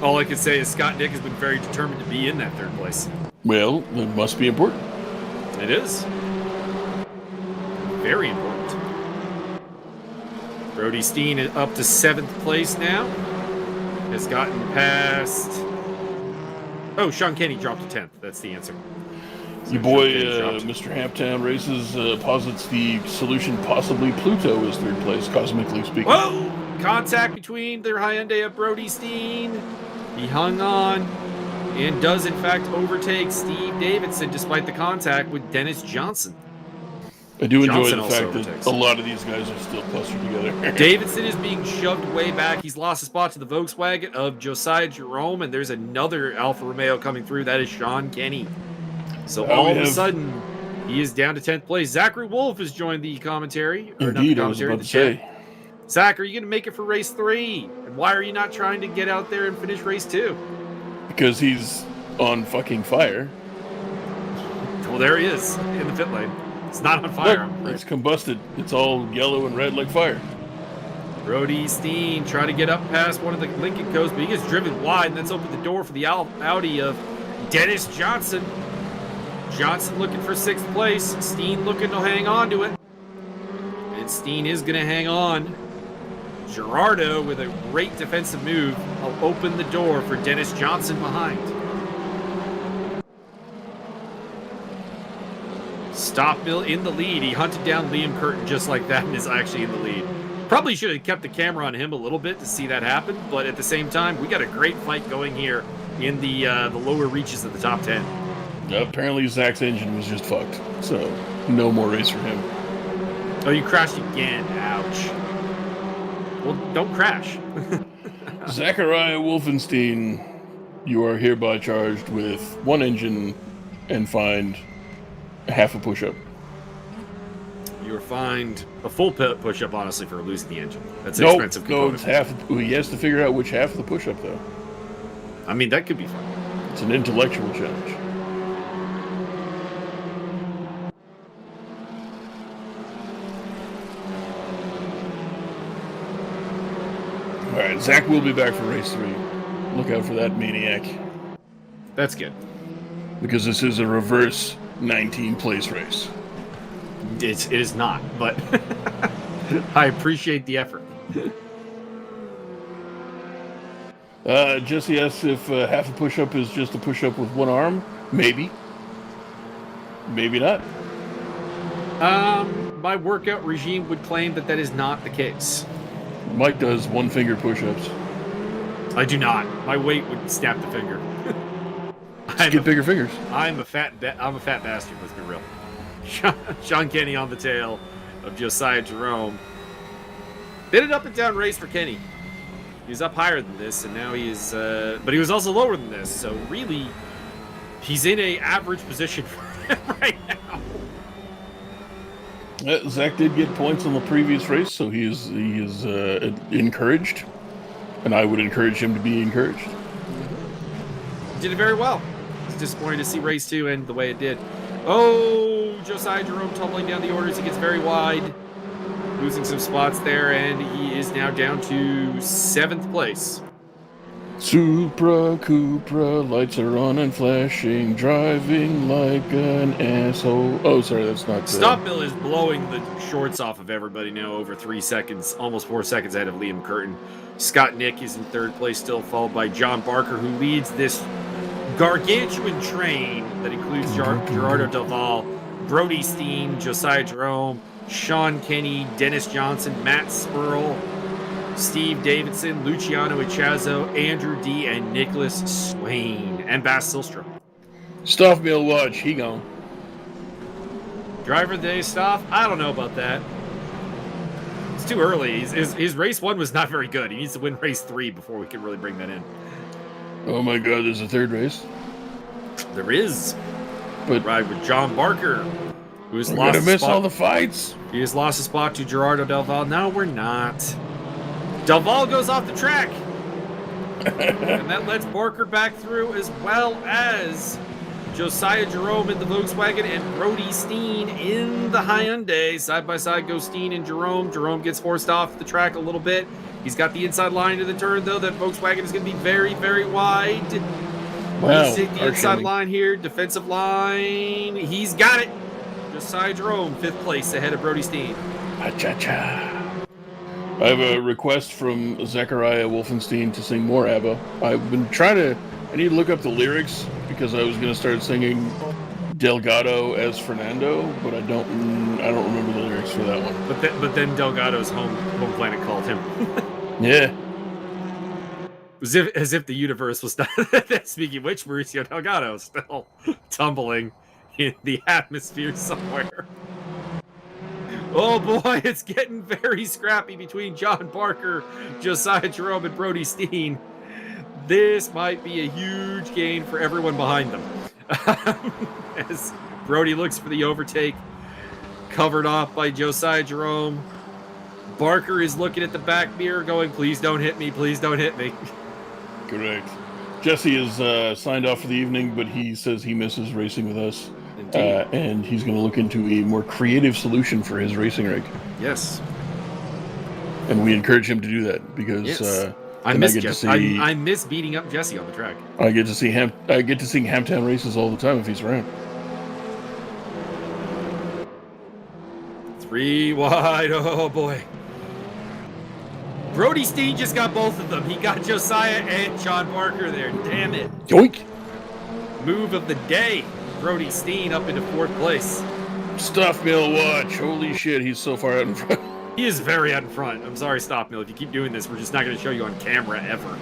All I can say is Scott Nick has been very determined to be in that 3rd place. Well, it must be important. It is. Very important. Brody Steen is up to 7th place now. has gotten past... Oh, Sean Kenny dropped to 10th. That's the answer. So Your boy, Mr. Hamptown Races, posits the solution possibly Pluto is third place, cosmically speaking. Whoa! Contact between the Hyundai of Brody Steen. He hung on and does, in fact, overtake Steve Davidson despite the contact with Dennis Johnson. I do enjoy Johnson the fact that a lot of these guys are still clustered together. Davidson is being shoved way back. He's lost a spot to the Volkswagen of Josiah Jerome, and there's another Alfa Romeo coming through. That is Sean Kenny. So all of a sudden, he is down to 10th place. Zachary Wolf has joined the commentary. Indeed, I was about to say. Zach, are you going to make it for race 3? And why are you not trying to get out there and finish race 2? Because he's on fucking fire. Well, there he is in the pit lane. It's not on fire. Look, it's combusted. It's all yellow and red like fire. Brody Steen trying to get up past one of the Lincoln Coast, but he gets driven wide, and that's opened the door for the Audi of Dennis Johnson. Johnson looking for 6th place. Steen looking to hang on to it. And Steen is going to hang on. Gerardo with a great defensive move will open the door for Dennis Johnson behind. Stop Bill in the lead. He hunted down Liam Curtin just like that and is actually in the lead. Probably should have kept the camera on him a little bit to see that happen, but at the same time, we got a great fight going here in the lower reaches of the top 10. Apparently Zach's engine was just fucked, so no more race for him. Oh, you crashed again. Ouch. Well, don't crash. Zachariah Wolfenstein, you are hereby charged with 1 engine and fined half a push-up. You were fined a full push-up, honestly, for losing the engine. That's an expensive component. No, it's half. He has to figure out which half of the push-up, though. I mean, that could be fun. It's an intellectual challenge. All right, Zach will be back for race 3. Look out for that maniac. That's good. Because this is a reverse 19-place race. It is not, but I appreciate the effort. Jesse asks if half a push-up is just a push-up with 1 arm. Maybe. Maybe not. My workout regime would claim that is not the case. Mike does 1-finger push-ups. I do not. My weight would snap the finger. Get bigger fingers. I'm a fat bastard. Let's be real. Sean Kenny on the tail of Josiah Jerome. Been an up and down race for Kenny. He was up higher than this, and now he is. But he was also lower than this. So really, he's in a average position right now. Zach did get points on the previous race, so he is encouraged, and I would encourage him to be encouraged. He did it very well. It's disappointing to see race 2 end the way it did. Oh, Josiah Jerome tumbling down the orders. He gets very wide, losing some spots there, and he is now down to 7th place. Supra, Cupra, lights are on and flashing, driving like an asshole. Oh, sorry, that's not... Stop Bill is blowing the shorts off of everybody now over 3 seconds, almost 4 seconds ahead of Liam Curtin. Scott Nick is in 3rd place still, followed by John Barker, who leads this gargantuan train that includes Gerardo Delval, Brody Steen, Josiah Jerome, Sean Kenny, Dennis Johnson, Matt Spurl, Steve Davidson, Luciano Ichazo, Andrew D, and Nicholas Swain, and Bass Silstra. Stoff Mill Watch, he gone. Driver of the day, Stoff? I don't know about that. It's too early. His race 1 was not very good. He needs to win race 3 before we can really bring that in. Oh my god, there's a 3rd race? There is. But ride with John Barker, who's lost a spot. All the fights. He has lost a spot to Gerardo Delval. No, we're not. Delval goes off the track. And that lets Barker back through, as well as Josiah Jerome in the Volkswagen and Brody Steen in the Hyundai. Side by side go Steen and Jerome. Jerome gets forced off the track a little bit. He's got the inside line to the turn, though. That Volkswagen is going to be very, very wide. Wow. He's hit the inside line here. Defensive line. He's got it. Josiah Jerome, 5th place ahead of Brody Steen. Cha-cha-cha. I have a request from Zachariah Wolfenstein to sing more ABBA. I've been trying to... I need to look up the lyrics because I was going to start singing Delgado as Fernando, but I don't remember the lyrics for that one. But then Delgado's home planet called him. Yeah. As if the universe was not... Speaking of which, Mauricio Delgado is still tumbling in the atmosphere somewhere. Oh boy, it's getting very scrappy between John Barker, Josiah Jerome, and Brody Steen. This might be a huge gain for everyone behind them. As Brody looks for the overtake, covered off by Josiah Jerome. Barker is looking at the back mirror going, please don't hit me, please don't hit me. Correct. Jesse is signed off for the evening, but he says he misses racing with us. And he's going to look into a more creative solution for his racing rig. Yes. And we encourage him to do that because I miss Jesse. I miss beating up Jesse on the track. I get to see Hamtown races all the time if he's around. 3 wide. Oh boy. Brody Steen just got both of them. He got Josiah and John Barker there. Damn it. Yoink. Move of the day. Brody Steen up into 4th place. Stuff Mill watch. Holy shit, he's so far out in front. He is very out in front. I'm sorry, Stop Mill. If you keep doing this, we're just not going to show you on camera ever.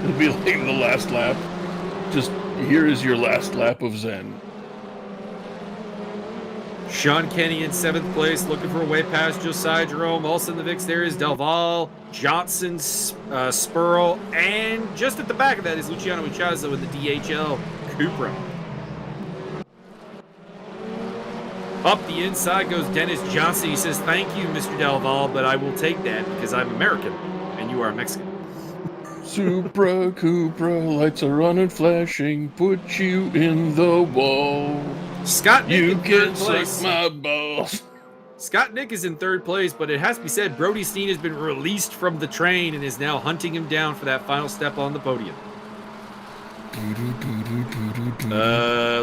It'll be like the last lap. Just, here is your last lap of Zen. Sean Kenny in 7th place, looking for a way past Josiah Jerome. Also in the mix there is Delval, Johnson, Spurl, and just at the back of that is Luciano Uchazo in the DHL Cupra. Up the inside goes Dennis Johnson. He says, thank you, Mr. Delval, but I will take that because I'm American and you are Mexican. Supra, Cupra, lights are on and flashing, put you in the wall. Scott Nick you in can 3rd place. suck my balls. Scott Nick is in 3rd place, but it has to be said, Brody Steen has been released from the train and is now hunting him down for that final step on the podium.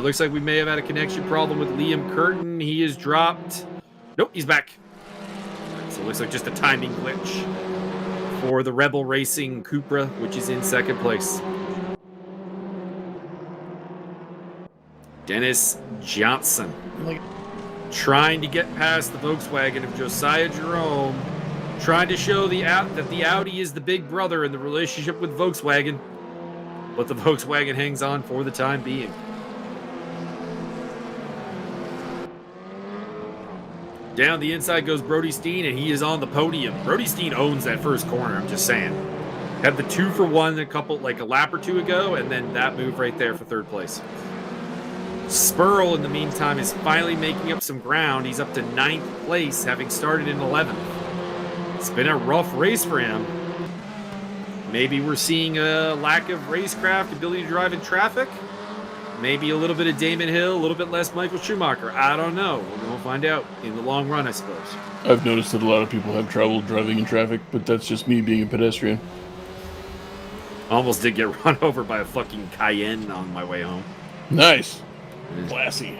Looks like we may have had a connection problem with Liam Curtin. He is dropped. Nope, he's back. So it looks like just a timing glitch for the Rebel Racing Cupra, which is in 2nd place. Dennis Johnson trying to get past the Volkswagen of Josiah Jerome, trying to show that the Audi is the big brother in the relationship with Volkswagen. But the Volkswagen hangs on for the time being. Down the inside goes Brody Steen, and he is on the podium. Brody Steen owns that first corner, I'm just saying. Had the 2 for 1 a lap or 2 ago, and then that move right there for 3rd place. Spurl, in the meantime, is finally making up some ground. He's up to 9th place, having started in 11th. It's been a rough race for him. Maybe we're seeing a lack of racecraft, ability to drive in traffic. Maybe a little bit of Damon Hill, a little bit less Michael Schumacher. I don't know. We're going to find out in the long run, I suppose. I've noticed that a lot of people have trouble driving in traffic, but that's just me being a pedestrian. Almost did get run over by a fucking Cayenne on my way home. Nice. Classy.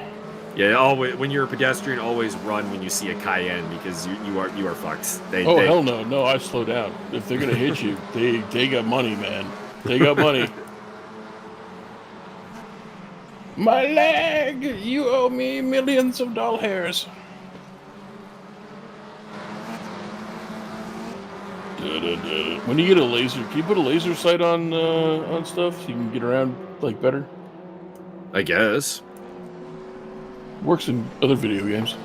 Yeah, always, when you're a pedestrian, always run when you see a Cayenne because you are fucked. Hell no. No, I slow down. If they're going to hit you, they got money, man. They got money. My leg! You owe me millions of doll hairs. When you get a laser, can you put a laser sight on stuff so you can get around like better? I guess. Works in other video games.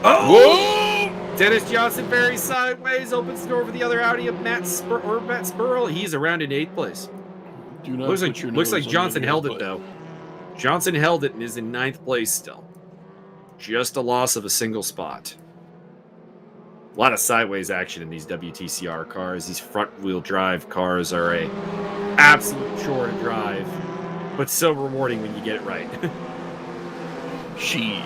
Oh! Whoa! Dennis Johnson very sideways, opens the door for the other Audi of Matt Spurl. He's around in 8th place. Looks like Johnson held it, though. Johnson held it and is in 9th place still. Just a loss of a single spot. A lot of sideways action in these WTCR cars. These front-wheel drive cars are a absolute chore to drive, but so rewarding when you get it right. She.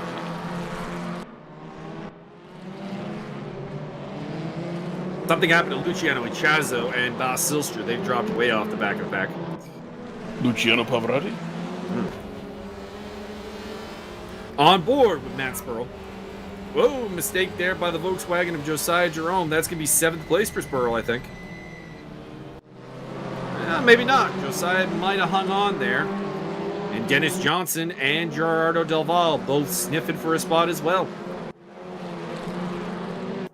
Something happened to Luciano Uchazo and Bas Silstra. They've dropped way off the back of the pack. Luciano Pavarotti? On board with Matt Spurl. Whoa, mistake there by the Volkswagen of Josiah Jerome. That's going to be 7th place for Spurl, I think. Maybe not. Josiah might have hung on there. And Dennis Johnson and Gerardo Del Val both sniffing for a spot as well.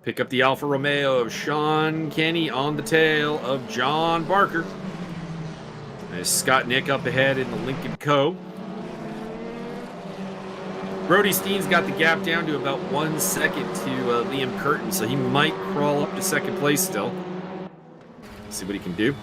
Pick up the Alfa Romeo of Sean Kenny on the tail of John Barker. There's Scott Nick up ahead in the Lincoln Co. Brody Steen's got the gap down to about 1 second to Liam Curtin, so he might crawl up to 2nd place still. See what he can do.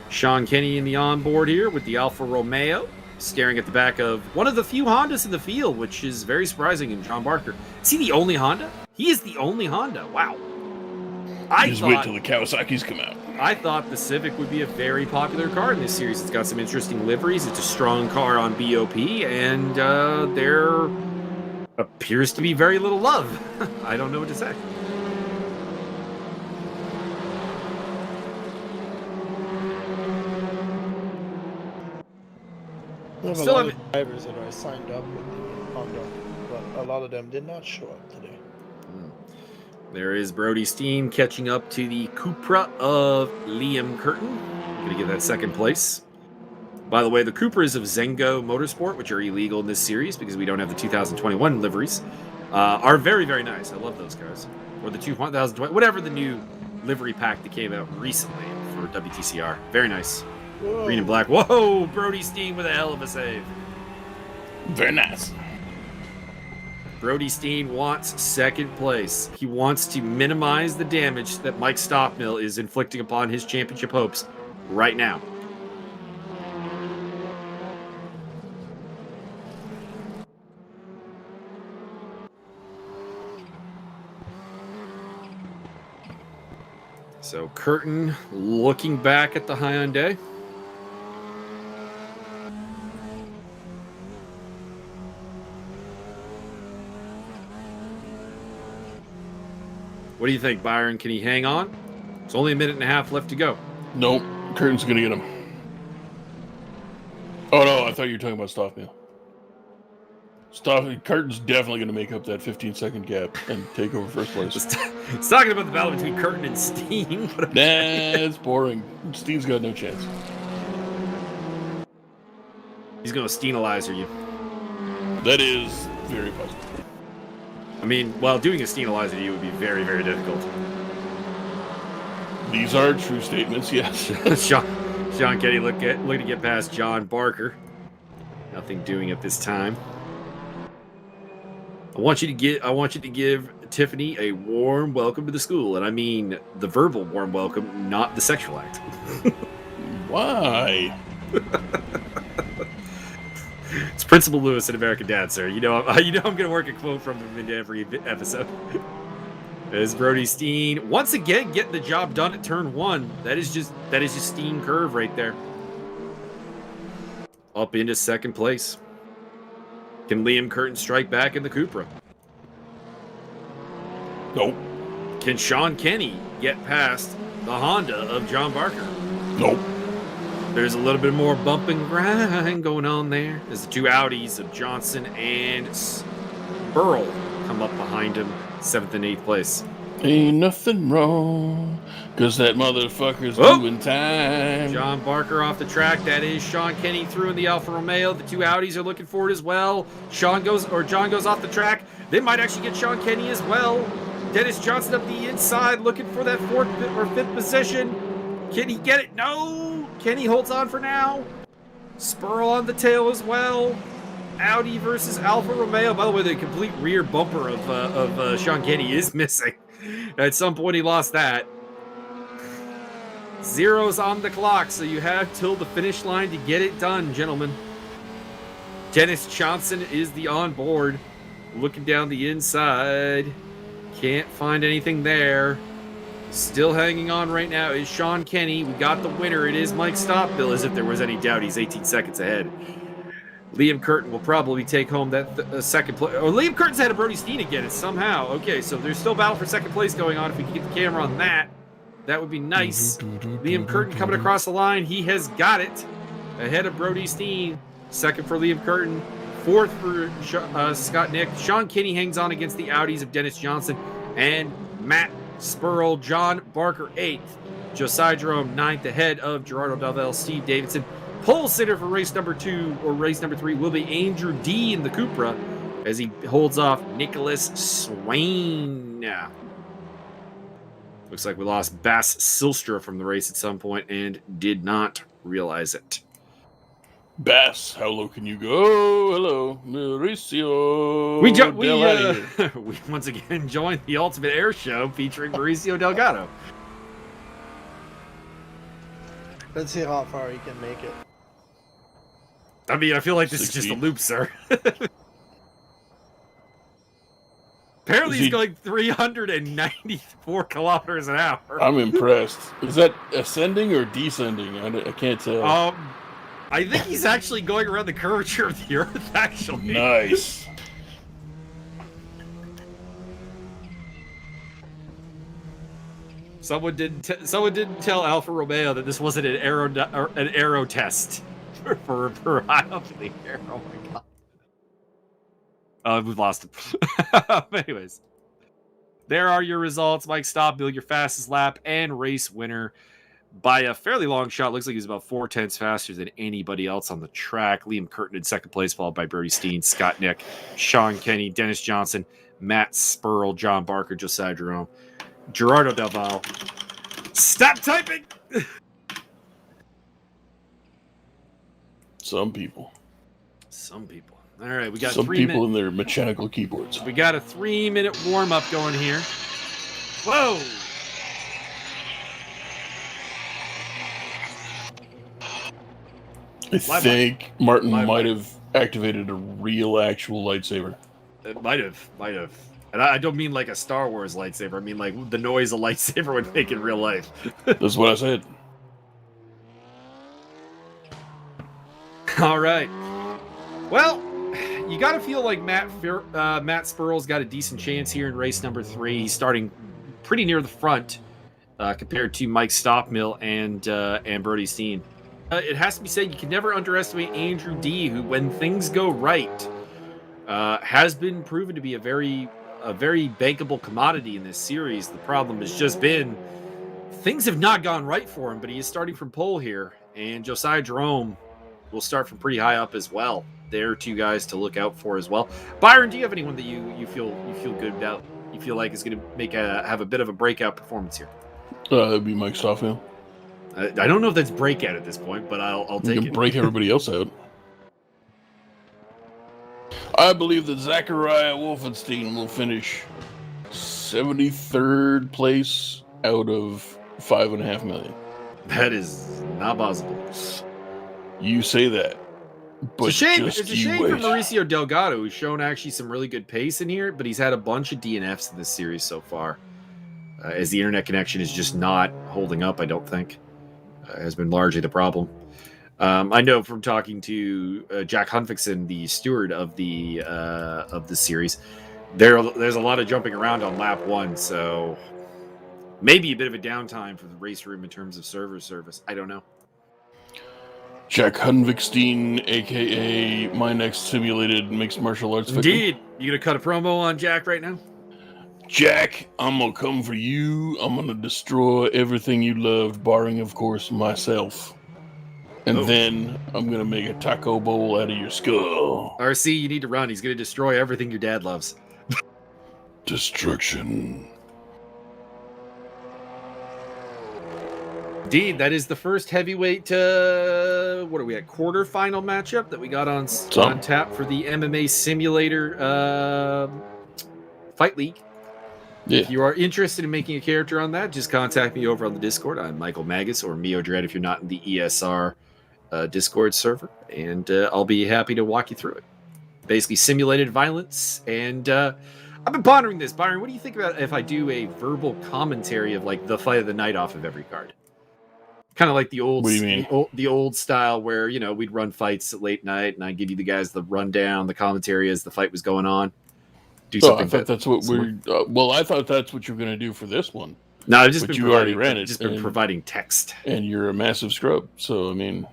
Sean Kenny in the onboard here with the Alfa Romeo, staring at the back of one of the few Hondas in the field, which is very surprising in John Barker. Is he the only Honda? He is the only Honda. Wow. Just wait till the Kawasaki's come out. I thought the Civic would be a very popular car in this series. It's got some interesting liveries. It's a strong car on BOP, and there appears to be very little love. I don't know what to say. We have a lot of drivers that are signed up with the Honda, but a lot of them did not show up today. There is Brody Steen catching up to the Cupra of Liam Curtin. Going to get that 2nd place. By the way, the Cupras of Zengo Motorsport, which are illegal in this series because we don't have the 2021 liveries, are very, very nice. I love those cars. Or the 2020, whatever the new livery pack that came out recently for WTCR. Very nice. Whoa. Green and black. Whoa! Brody Steen with a hell of a save. Very nice. Brody Steen wants 2nd place. He wants to minimize the damage that Mike Stockmill is inflicting upon his championship hopes right now. So Curtin looking back at the Hyundai. What do you think, Byron? Can he hang on? It's only a minute and a half left to go. Nope. Curtin's going to get him. Oh, no. I thought you were talking about Stoffmeal. Curtin's definitely going to make up that 15-second gap and take over 1st place. It's talking about the battle between Curtin and Steen. That's boring. Steen's got no chance. He's going to Steenalizer you. That is very possible. I mean, well, doing a Steenalizer to you would be very, very difficult. These are true statements, yes. Sean Kenny looking to get past John Barker. Nothing doing at this time. I want you to give Tiffany a warm welcome to the school, and I mean the verbal warm welcome, not the sexual act. Why? It's Principal Lewis in American Dad, sir. You know I'm going to work a quote from him in every episode. As Brody Steen once again getting the job done at turn 1. That is just Steen curve right there. Up into 2nd place. Can Liam Curtin strike back in the Cupra? Nope. Can Sean Kenny get past the Honda of John Barker? Nope. There's a little bit more bump and grind going on there as the 2 Audis of Johnson and Burl come up behind him, 7th and 8th place. Ain't nothing wrong, because that motherfucker's doing time. John Barker off the track. That is Sean Kenny through in the Alfa Romeo. The 2 Audis are looking for it as well. John goes off the track. They might actually get Sean Kenny as well. Dennis Johnson up the inside looking for that 4th or 5th position. Can he get it? No! Kenny holds on for now. Spurl on the tail as well. Audi versus Alfa Romeo. By the way, the complete rear bumper of Sean Kenny is missing. At some point, he lost that. 0's on the clock, so you have till the finish line to get it done, gentlemen. Dennis Johnson is the onboard. Looking down the inside. Can't find anything there. Still hanging on right now is Sean Kenny. We got the winner. It is Mike Stockbill, as if there was any doubt. He's 18 seconds ahead. Liam Curtin will probably take home that 2nd place. Oh, Liam Curtin's ahead of Brody Steen again. It's somehow. Okay, so there's still battle for 2nd place going on. If we can get the camera on that, that would be nice. Liam Curtin coming across the line. He has got it. Ahead of Brody Steen. 2nd for Liam Curtin. Fourth for Scott Nick. Sean Kinney hangs on against the Audis of Dennis Johnson and Matt Spurl. John Barker, 8th. Josiah Jerome, 9th, ahead of Gerardo Dalvel, Steve Davidson. Pole sitter for race number 2 or race number 3 will be Andrew D in the Cupra as he holds off Nicholas Swain. Looks like we lost Bass Silstra from the race at some point and did not realize it. Bass, how low can you go? Hello, Mauricio. We once again joined the Ultimate Air Show featuring Mauricio Delgado. Let's see how far he can make it. I mean, I feel like this is just a loop, sir. Apparently he's going 394 kilometers an hour. I'm impressed. Is that ascending or descending? I can't tell. I think he's actually going around the curvature of the Earth, actually. Nice. Someone didn't tell Alfa Romeo that this wasn't an aero test for high up in the air. Oh my god. We've lost him. Anyways, there are your results. Mike Stoppbill, your fastest lap and race winner by a fairly long shot. Looks like he's about 4/10 faster than anybody else on the track. Liam Curtin in second place, followed by Brody Steen, Scott Nick, Sean Kenny, Dennis Johnson, Matt Spurl, John Barker, Josiah Jerome, Gerardo Delval. Stop typing! Some people. All right, we got some people in their mechanical keyboards. We got a 3-minute warm-up going here. Whoa! I think Martin might have activated a real, actual lightsaber. It might have. And I don't mean like a Star Wars lightsaber. I mean like the noise a lightsaber would make in real life. That's what I said. All right. Well, you got to feel like Matt Spurl's got a decent chance here in race number 3. He's starting pretty near the front compared to Mike Stoppmill and Brody Steen. It has to be said, you can never underestimate Andrew D, who, when things go right, has been proven to be a very bankable commodity in this series. The problem has just been things have not gone right for him, but he is starting from pole here, and Josiah Jerome will start from pretty high up as well. There are 2 guys to look out for as well. Byron, do you have anyone that you feel good about? You feel like is going to have a bit of a breakout performance here? That'd be Mike Stoffel. I don't know if that's breakout at this point, but I'll take it. Break everybody else out. I believe that Zachariah Wolfenstein will finish 73rd place out of 5.5 million. That is not possible. You say that. But it's a shame for Mauricio Delgado, who's shown actually some really good pace in here, but he's had a bunch of DNFs in this series so far. As the internet connection is just not holding up, I don't think. Has been largely the problem. I know from talking to Jack Hunvickson, the steward of the series, there's a lot of jumping around on lap 1, so maybe a bit of a downtime for the race room in terms of server service. I don't know. Jack Hunvickstein, a.k.a. my next simulated mixed martial arts victim. Indeed. You going to cut a promo on Jack right now? Jack, I'm going to come for you. I'm going to destroy everything you loved, barring, of course, myself. And then I'm going to make a taco bowl out of your skull. RC, you need to run. He's going to destroy everything your dad loves. Destruction. Indeed, that is the first heavyweight, what are we at, quarterfinal matchup that we got on tap for the MMA Simulator Fight League. Yeah. If you are interested in making a character on that, just contact me over on the Discord. I'm Michael Magus or Mio Dread if you're not in the ESR Discord server, and I'll be happy to walk you through it. Basically, simulated violence, and I've been pondering this. Byron, what do you think about if I do a verbal commentary of like the fight of the night off of every card? Kind of like the old, the old style where, you know, we'd run fights at late night and I'd give you the guys the rundown, the commentary as the fight was going on. Do something. I thought that's what we're. I thought that's what you're going to do for this one. No, I've just been you already ran it. Just been providing text. And you're a massive scrub, so I mean,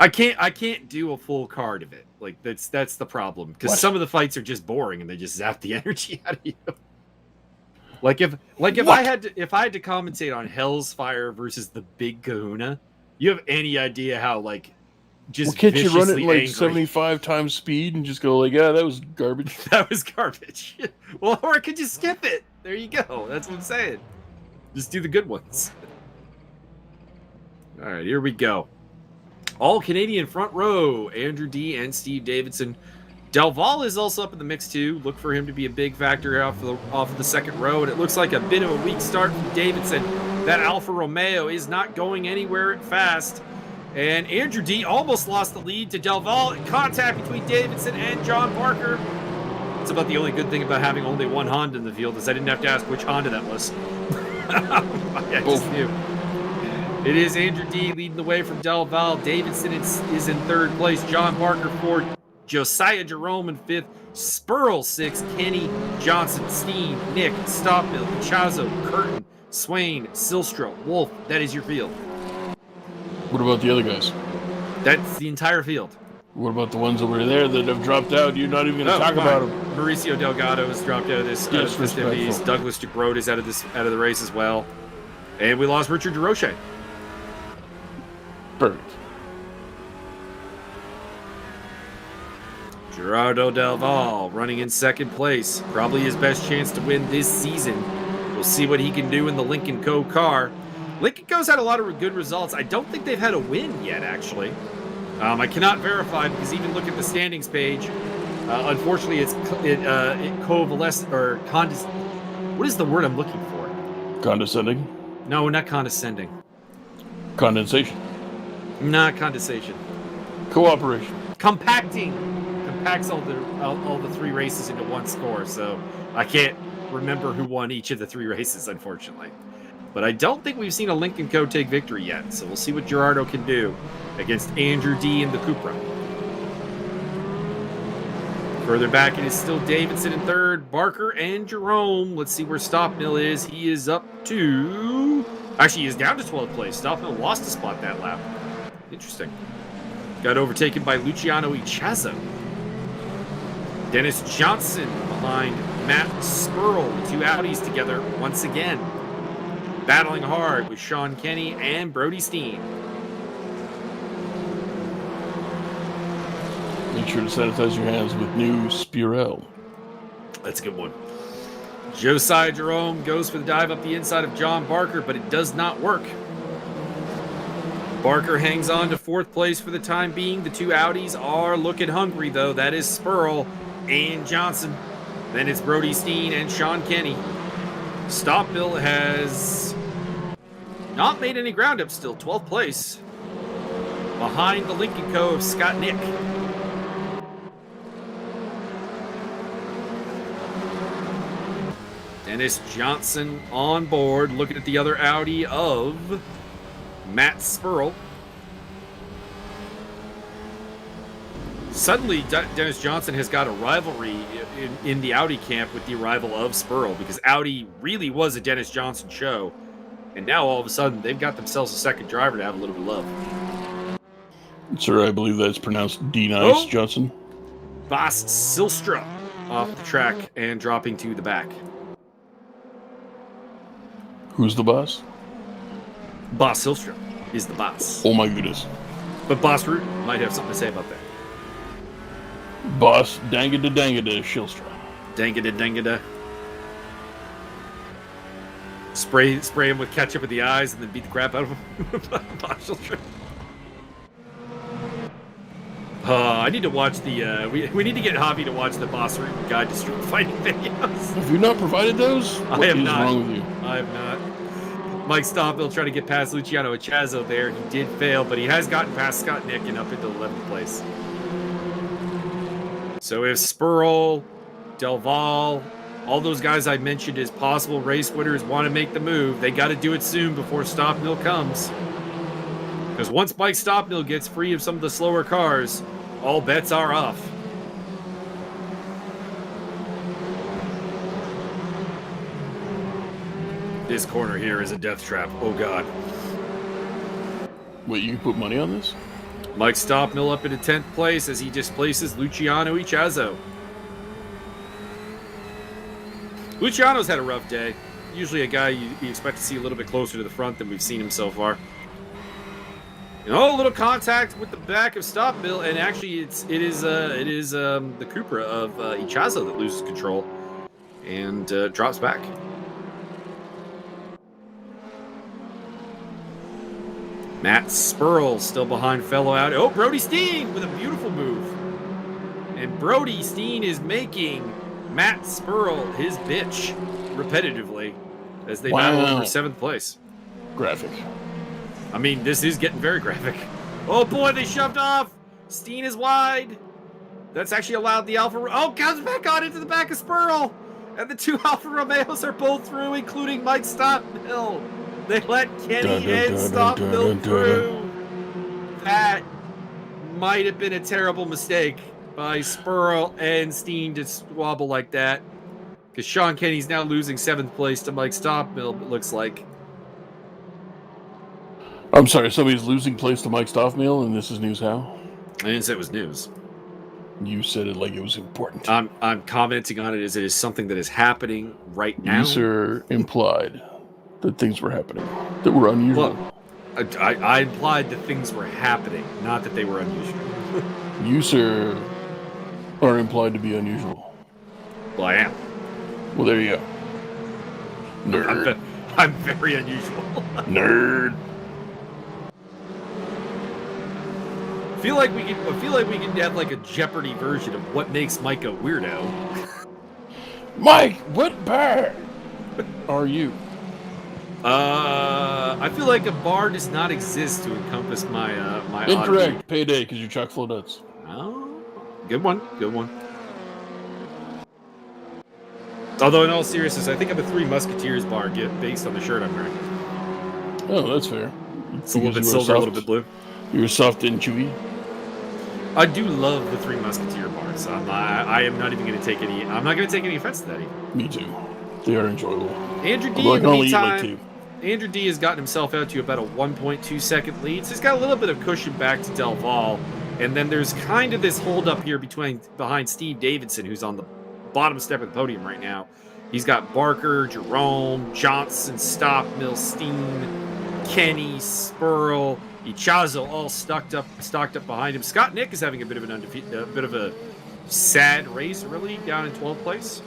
I can't do a full card of it. Like that's the problem because some of the fights are just boring and they just zap the energy out of you. Like if I had to commentate on Hell's Fire versus the Big Kahuna, you have any idea how like just can't you run it in like angry. 75 times speed and just go like, yeah, that was garbage? That was garbage. Well, or I could just skip it. There you go. That's what I'm saying. Just do the good ones. All right, here we go. All Canadian front row, Andrew D. and Steve Davidson. Delval is also up in the mix too. Look for him to be a big factor off of the second row, and it looks like a bit of a weak start from Davidson. That Alfa Romeo is not going anywhere fast, and Andrew D. almost lost the lead to Delval. Contact between Davidson and John Parker. It's about the only good thing about having only one Honda in the field is I didn't have to ask which Honda that was. I just knew. It is Andrew D. leading the way from Delval. Davidson is in third place. John Parker fourth. Josiah Jerome in fifth. Spurl sixth. Kenny, Johnson, Steen, Nick, Stopmill, Chazo, Curtin, Swain, Silstra, Wolf. That is your field. What about the other guys? That's the entire field. What about the ones over there that have dropped out? You're not even going to talk about them. Mauricio Delgado has dropped out of this festivities. Douglas DeGroat is out of the race as well. And we lost Richard DeRoche. Perfect. Gerardo Delval running in second place. Probably his best chance to win this season. We'll see what he can do in the Lincoln Co. car. Lincoln Co.'s had a lot of good results. I don't think they've had a win yet, actually. I cannot verify because even look at the standings page. Unfortunately, it coalesced or what is the word I'm looking for? Condescending? No, not condescending. Condensation? Not condensation. Cooperation. Compacting. Compacts all the three races into one score, so I can't remember who won each of the three races, unfortunately. But I don't think we've seen a Lincoln Co. take victory yet, so we'll see what Gerardo can do against Andrew D. in the Cupra. Further back, it is still Davidson in third, Barker and Jerome. Let's see where Stopmill is. He is up to... Actually, he is down to 12th place. Stopmill lost a spot that lap. Interesting. Got overtaken by Luciano Ichazo. Dennis Johnson behind Matt Spurl. The two Audis together once again. Battling hard with Sean Kenny and Brody Steen. Make sure to sanitize your hands with new Spirel. That's a good one. Josiah Jerome goes for the dive up the inside of John Barker, but it does not work. Barker hangs on to fourth place for the time being. The two Audis are looking hungry, though. That is Spurl and Johnson. Then it's Brody Steen and Sean Kenny. Stopmill has not made any ground up still. 12th place. Behind the Lincoln Co. of Scott Nick. Dennis Johnson on board. Looking at the other Audi of Matt Spurl. Suddenly, Dennis Johnson has got a rivalry in the Audi camp with the arrival of Spurl because Audi really was a Dennis Johnson show. And now, all of a sudden, they've got themselves a second driver to have a little bit of love. Sir, I believe that's pronounced D-Nice Johnson. Boss Silstra off the track and dropping to the back. Who's the boss? Boss Silstra is the boss. Oh my goodness. But Boss Root might have something to say about that. Boss Dangada Shilstra. Dangada. Spray him with ketchup in the eyes and then beat the crap out of him. Boss Silstra. I need to watch the, we need to get Javi to watch the Boss Root Guide to Street Fighting videos. Have you not provided those? I have not. What is wrong with you? I have not. Mike Stopmill trying to get past Luciano Ichazo there. He did fail, but he has gotten past Scott Nick and up into 11th place. So if Spurl, Delval, all those guys I mentioned as possible race winners want to make the move, they got to do it soon before Stopmill comes. Because once Mike Stopmill gets free of some of the slower cars, all bets are off. This corner here is a death trap. Oh, God. Wait, you can put money on this? Mike Stoppmill up into 10th place as he displaces Luciano Ichazo. Luciano's had a rough day. Usually a guy you expect to see a little bit closer to the front than we've seen him so far. A little contact with the back of Stoppmill, and actually it is the Cupra of Ichazo that loses control and drops back. Matt Spurl still behind fellow out. Oh, Brody Steen with a beautiful move. And Brody Steen is making Matt Spurl his bitch repetitively as they battle over 7th place. Graphic. I mean, this is getting very graphic. Oh boy, they shoved off. Steen is wide. That's actually allowed the Alfa. Oh, comes back on into the back of Spurl. And the 2 Alfa Romeos are both through, including Mike Stoppmill. They let Kenny and Stoppmill through. That might have been a terrible mistake by Spurl and Steen to squabble like that. Because Sean Kenny's now losing 7th place to Mike Stoppmill, it looks like. I'm sorry, somebody's losing place to Mike Stoppmill, and this is news how? I didn't say it was news. You said it like it was important. I'm commenting on it as it is something that is happening right now. You, sir, implied that things were happening that were unusual. Look, I implied that things were happening, not that they were unusual. You, sir, are implied to be unusual. Well, I am. Well, there you go. Nerd. I'm very unusual. Nerd. I feel like we can have like a Jeopardy version of what makes Mike a weirdo. Mike, what bar are you? I feel like a bar does not exist to encompass my my Incorrect. oddity. Payday, because you're chock full of nuts. Oh, good one. Although in all seriousness, I think I'm a Three Musketeers bar based on the shirt I'm wearing. Oh, that's fair. It's a little bit silver, a little bit blue. You're soft and chewy. I do love the Three Musketeer bars. I am not even going to take any. I'm not going to take any offense to that even. Me too. They are enjoyable. Andrew D. Although In the meantime, like Andrew D. has gotten himself out to about a 1.2 second lead. So he's got a little bit of cushion back to Del Valle. And then there's kind of this hold up here behind Steve Davidson, who's on the bottom step of the podium right now. He's got Barker, Jerome, Johnson, Stoppmill, Steen, Kenny, Spurl, Ichazo all stocked up behind him. Scott Nick is having a bit of a sad race, really, down in 12th place.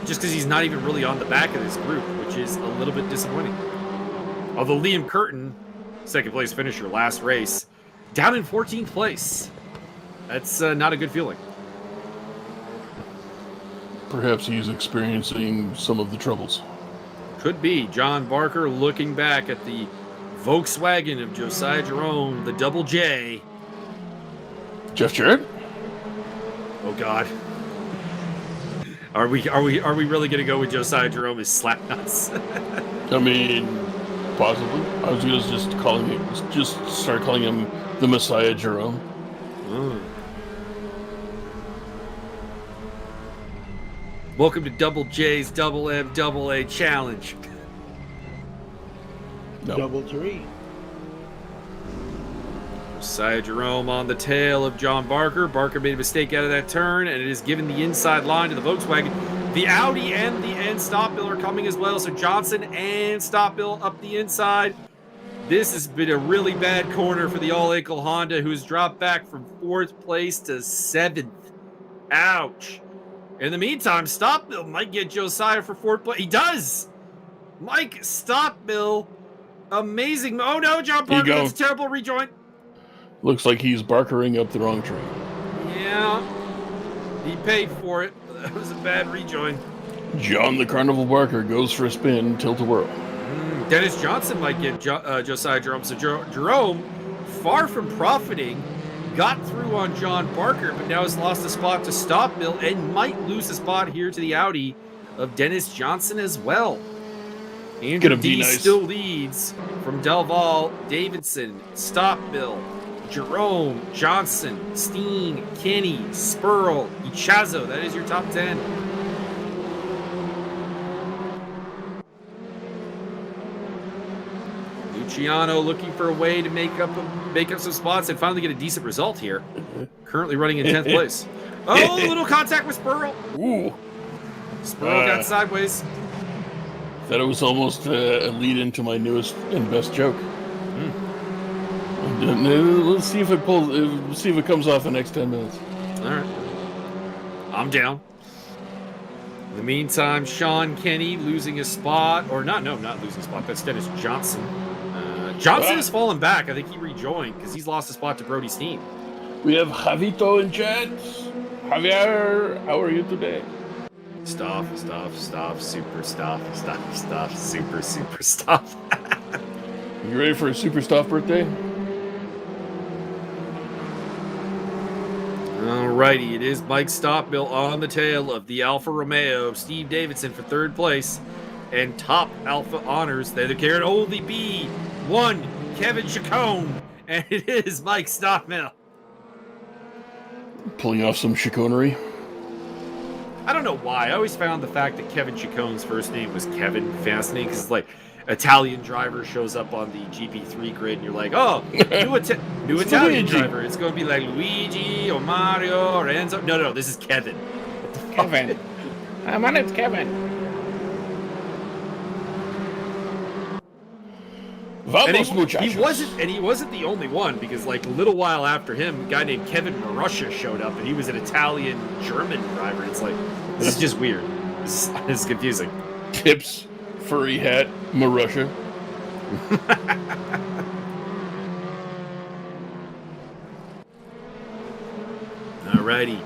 Just because he's not even really on the back of this group, which is a little bit disappointing. Although Liam Curtin, 2nd place finisher, last race, down in 14th place. That's not a good feeling. Perhaps he's experiencing some of the troubles. Could be. John Barker looking back at the Volkswagen of Josiah Jerome, the Double J. Jeff Jarrett? Oh God. Are we really gonna go with Josiah Jerome as slap nuts? I mean, possibly. I was gonna just start calling him the Messiah Jerome. Welcome to Double J's Double M Double A Challenge. No. Double three. Josiah Jerome on the tail of John Barker. Barker made a mistake out of that turn, and it is given the inside line to the Volkswagen. The Audi and the Stoppmill are coming as well, so Johnson and Stoppmill up the inside. This has been a really bad corner for the All-Ankle Honda, who's dropped back from 4th place to 7th. Ouch. In the meantime, Stoppmill might get Josiah for 4th place. He does! Mike Stoppmill. Amazing. Oh no, John Barker gets a terrible rejoin. Looks like he's barkering up the wrong tree. Yeah. He paid for it. That was a bad rejoin. John the Carnival Barker goes for a spin, tilt-a-whirl. Dennis Johnson might get Josiah Jerome. So Jerome, far from profiting, got through on John Barker, but now has lost a spot to Stoppmill and might lose a spot here to the Audi of Dennis Johnson as well. Andrew D still leads from Del Valle, Davidson, Stoppmill, Jerome, Johnson, Steen, Kenny, Spurl, Ichazo. That is your top 10. Luciano looking for a way to make up some spots and finally get a decent result here. Currently running in 10th place. Oh, a little contact with Spurl. Ooh. Spurl got sideways. That it was almost a lead into my newest and best joke. Let's see if it pulls. See if it comes off the next 10 minutes. All right, I'm down. In the meantime, Sean Kenny losing a spot, or not losing a spot. That's Dennis Johnson. Johnson has fallen back. I think he rejoined because he's lost a spot to Brody Steen. We have Javito in chat. Javier, how are you today? Stuff, super stuff. You ready for a super stuff birthday? Alrighty, it is Mike Stockmill on the tail of the Alfa Romeo. Steve Davidson for 3rd place. And top Alpha honors, there can only be one Kevin Chacon. And it is Mike Stockmill. Pulling off some chicanery. I don't know why. I always found the fact that Kevin Chacon's first name was Kevin fascinating because it's like Italian driver shows up on the GP3 grid and you're like, oh, new Italian driver. It's going to be like Luigi or Mario or Enzo. No, this is Kevin. Kevin. My name's Kevin. Vamos, he wasn't the only one because like a little while after him, a guy named Kevin Marussia showed up and he was an Italian-German driver. It's like, this is just weird. This is confusing. Tips, furry hat, Marussia. Alrighty.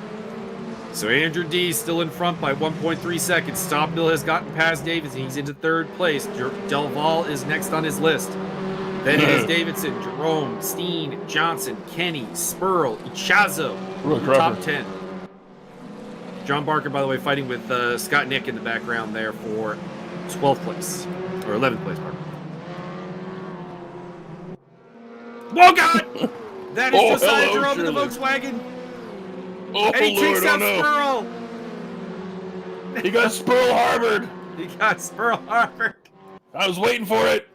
So Andrew D still in front by 1.3 seconds. Stockmill has gotten past Davidson. He's into 3rd place. Del Val is next on his list. Then it is Davidson, Jerome, Steen, Johnson, Kenny, Spurl, Ichazo. Top 10. John Barker, by the way, fighting with Scott Nick in the background there for 12th place. Or 11th place, Barker. Oh, God! That is Josiah Jerome in the Volkswagen. Oh, and he takes out Spurl. He got Spurl harbored. I was waiting for it.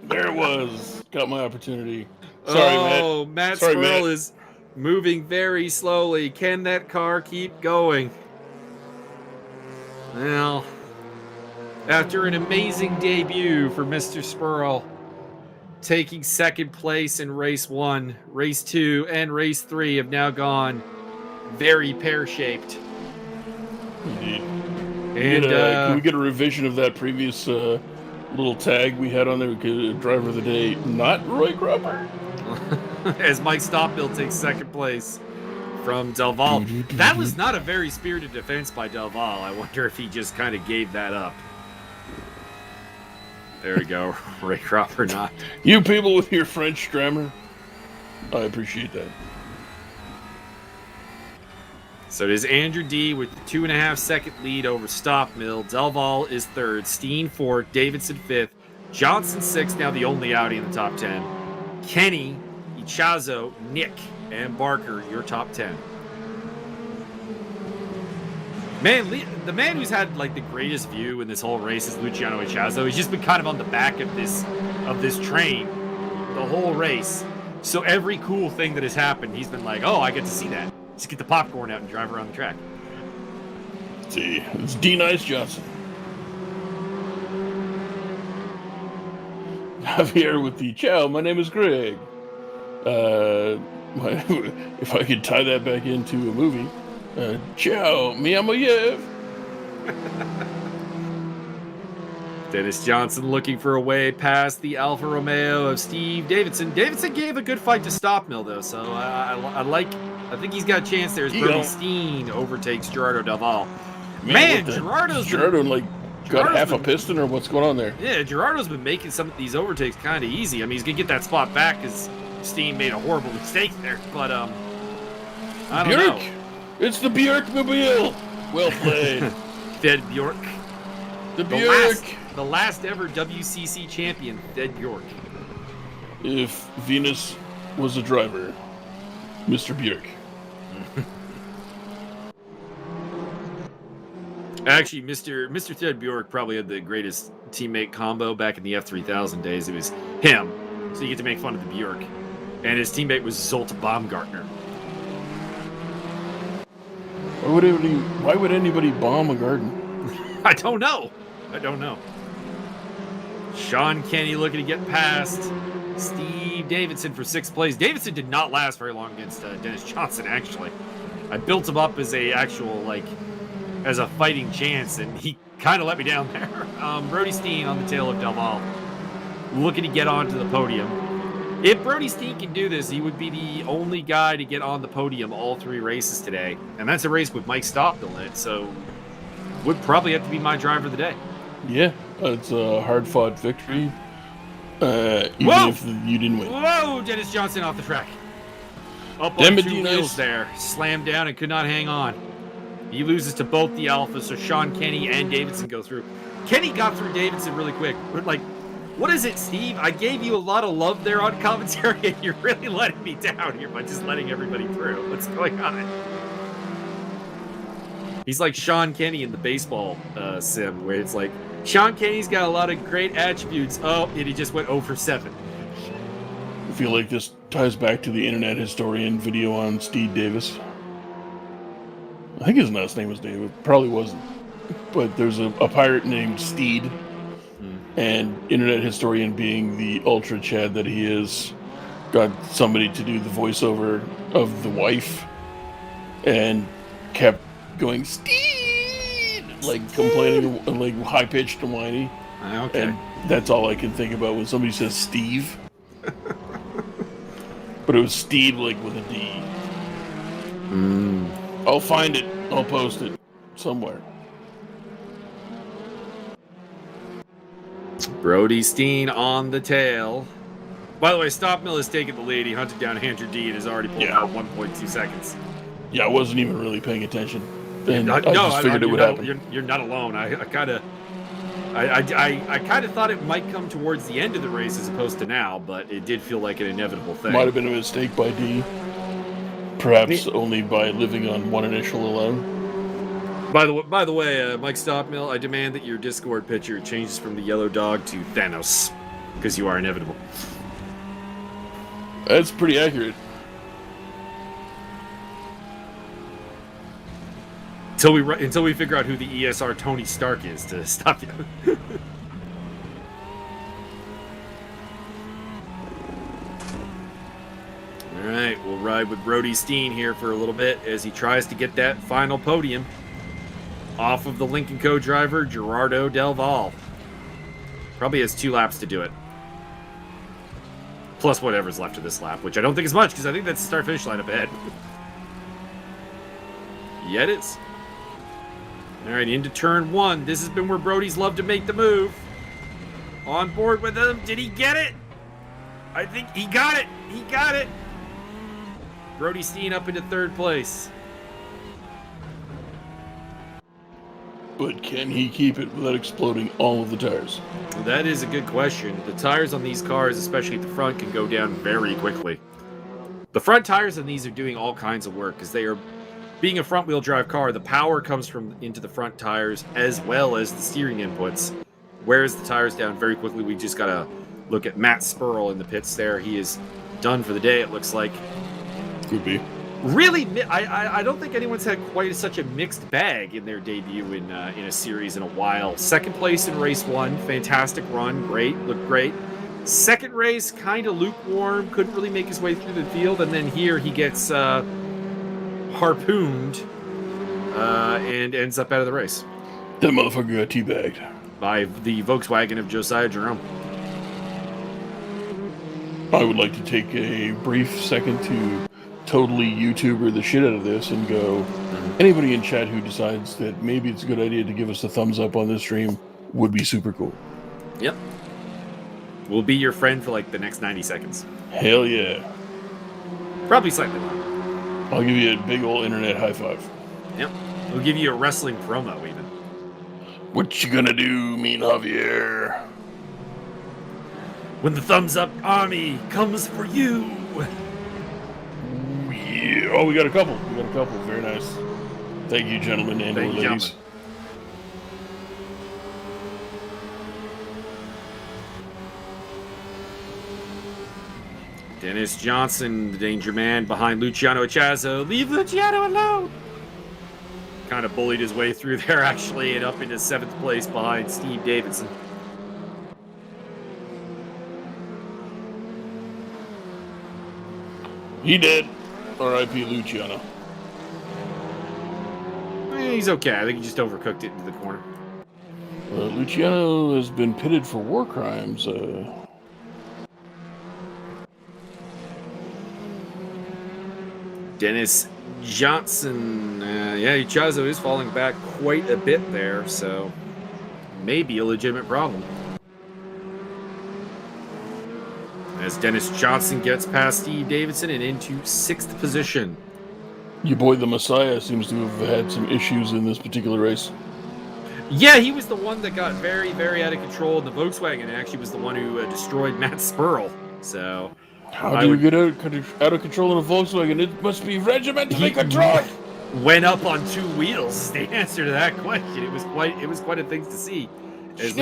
There it was. Got my opportunity. Sorry, Matt Spurl is moving very slowly. Can that car keep going? Well, after an amazing debut for Mr. Spurl, taking 2nd place in race 1, race 2, and race 3 have now gone very pear-shaped. Indeed. And can we get a revision of that previous little tag we had on there? Driver of the day, not Roy Cropper. As Mike Stockmill takes 2nd place from Del Val. That was not a very spirited defense by Del Val. I wonder if he just kind of gave that up. There we go. Ray Cropper not. You people with your French grammar, I appreciate that. So it is Andrew D with the 2.5 second lead over Stockmill. Del Val is 3rd, Steen 4th, Davidson 5th, Johnson 6th, now the only Audi in the top 10. Kenny, Ichazo, Nick, and Barker, your top 10. Man, the man who's had like the greatest view in this whole race is Luciano Ichazo. He's just been kind of on the back of this train the whole race. So every cool thing that has happened, he's been like, oh, I get to see that. Just get the popcorn out and drive around the track. Let's see, it's D. Nice Johnson. Javier with the ciao. My name is Greg. If I could tie that back into a movie, ciao, mi amo Yev. Dennis Johnson looking for a way past the Alfa Romeo of Steve Davidson. Davidson gave a good fight to Stockmill though, so I think he's got a chance there as Brody Steen overtakes Gerardo Del Val. Man, Gerardo got half a piston, or what's going on there? Yeah, Gerardo's been making some of these overtakes kind of easy. I mean, he's gonna get that spot back because Steen made a horrible mistake there. But I don't know. It's the Bjork mobile. Well played, Fed Bjork. The Bjork, the last ever WCC champion, Fed Bjork. If Venus was a driver, Mr. Bjork. Actually, Mr. Ted Bjork probably had the greatest teammate combo back in the F3000 days. It was him, so you get to make fun of the Bjork, and his teammate was Zolt Baumgartner. Why would anybody bomb a garden? I don't know. Sean Kenny looking to get past Steve Davidson for 6th place. Davidson did not last very long against Dennis Johnson, actually. I built him up as as a fighting chance, and he kind of let me down there. Brody Steen on the tail of Del Valle, looking to get onto the podium. If Brody Steen can do this, he would be the only guy to get on the podium all 3 races today. And that's a race with Mike Stockdale in it, so would probably have to be my driver of the day. Yeah, it's a hard-fought victory, even if you didn't win. Whoa, Dennis Johnson off the track. Up on 2 wheels there, slammed down and could not hang on. He loses to both the Alphas, so Sean Kenny and Davidson go through. Kenny got through Davidson really quick. We're like, what is it, Steve? I gave you a lot of love there on commentary, and you're really letting me down here by just letting everybody through. What's going on? He's like Sean Kenny in the baseball sim, where it's like, Sean Kenny's got a lot of great attributes. Oh, and he just went 0 for 7. I feel like this ties back to the internet historian video on Steve Davis. I think his last name was David. Probably wasn't. But there's a pirate named Steed. And internet historian, being the ultra chad that he is, got somebody to do the voiceover of the wife and kept going, Steed! Like complaining, like high-pitched and whiny. Okay. And that's all I can think about when somebody says Steve. But it was Steve, like, with a D. I'll find it. I'll post it somewhere. Brody Steen on the tail. By the way, Stop Mill has taken the lead. He hunted down Andrew D and has already pulled out 1.2 seconds. Yeah, I wasn't even really paying attention. And I just figured it would happen. You're not alone. I kind of thought it might come towards the end of the race as opposed to now, but it did feel like an inevitable thing. Might have been a mistake by D. Perhaps only by living on one initial alone. By the way, Mike Stopmill, I demand that your Discord picture changes from the yellow dog to Thanos, because you are inevitable. That's pretty accurate. Until we figure out who the ESR Tony Stark is to stop you. All right, we'll ride with Brody Steen here for a little bit as he tries to get that final podium off of the Lincoln Co. driver, Gerardo Del Valle. Probably has 2 laps to do it. Plus whatever's left of this lap, which I don't think is much, because I think that's the start-finish line up ahead. Yeah, it is. All right, into turn 1. This has been where Brody's loved to make the move. On board with him. Did he get it? I think he got it. He got it. Brody Steen up into 3rd place. But can he keep it without exploding all of the tires? That is a good question. The tires on these cars, especially at the front, can go down very quickly. The front tires on these are doing all kinds of work because they are, being a front-wheel drive car, the power comes from into the front tires as well as the steering inputs. Wears the tires down very quickly. We just got to look at Matt Spurl in the pits there. He is done for the day, it looks like. Could be. Really, I don't think anyone's had quite such a mixed bag in their debut in a series in a while. 2nd place in race 1, fantastic run, great, looked great. 2nd race, kind of lukewarm, couldn't really make his way through the field, and then here he gets harpooned and ends up out of the race. That motherfucker got teabagged. By the Volkswagen of Josiah Jerome. I would like to take a brief second to totally YouTuber the shit out of this and go, anybody in chat who decides that maybe it's a good idea to give us a thumbs up on this stream would be super cool. Yep. We'll be your friend for like the next 90 seconds. Hell yeah. Probably slightly longer. I'll give you a big old internet high five. Yep. We'll give you a wrestling promo even. What you gonna do, mean Javier? When the thumbs up army comes for you. Yeah. Oh, we got a couple. Very nice. Thank you, gentlemen and ladies. Dennis Johnson, the danger man, behind Luciano Chazzo. Leave Luciano alone! Kind of bullied his way through there, actually, and up into 7th place behind Steve Davidson. He did. R.I.P. Luciano. He's okay. I think he just overcooked it into the corner. Luciano has been pitted for war crimes. Dennis Johnson. Yeah, Chazzo is falling back quite a bit there, so maybe a legitimate problem. As Dennis Johnson gets past Steve Davidson and into 6th position. Your boy, the Messiah, seems to have had some issues in this particular race. Yeah, he was the one that got very, very out of control in the Volkswagen, and actually was the one who destroyed Matt Spurl. So, how do you get out of control in a Volkswagen? It must be regimentally controlled. Went up on 2 wheels. Is the answer to that question. It was quite a thing to see. As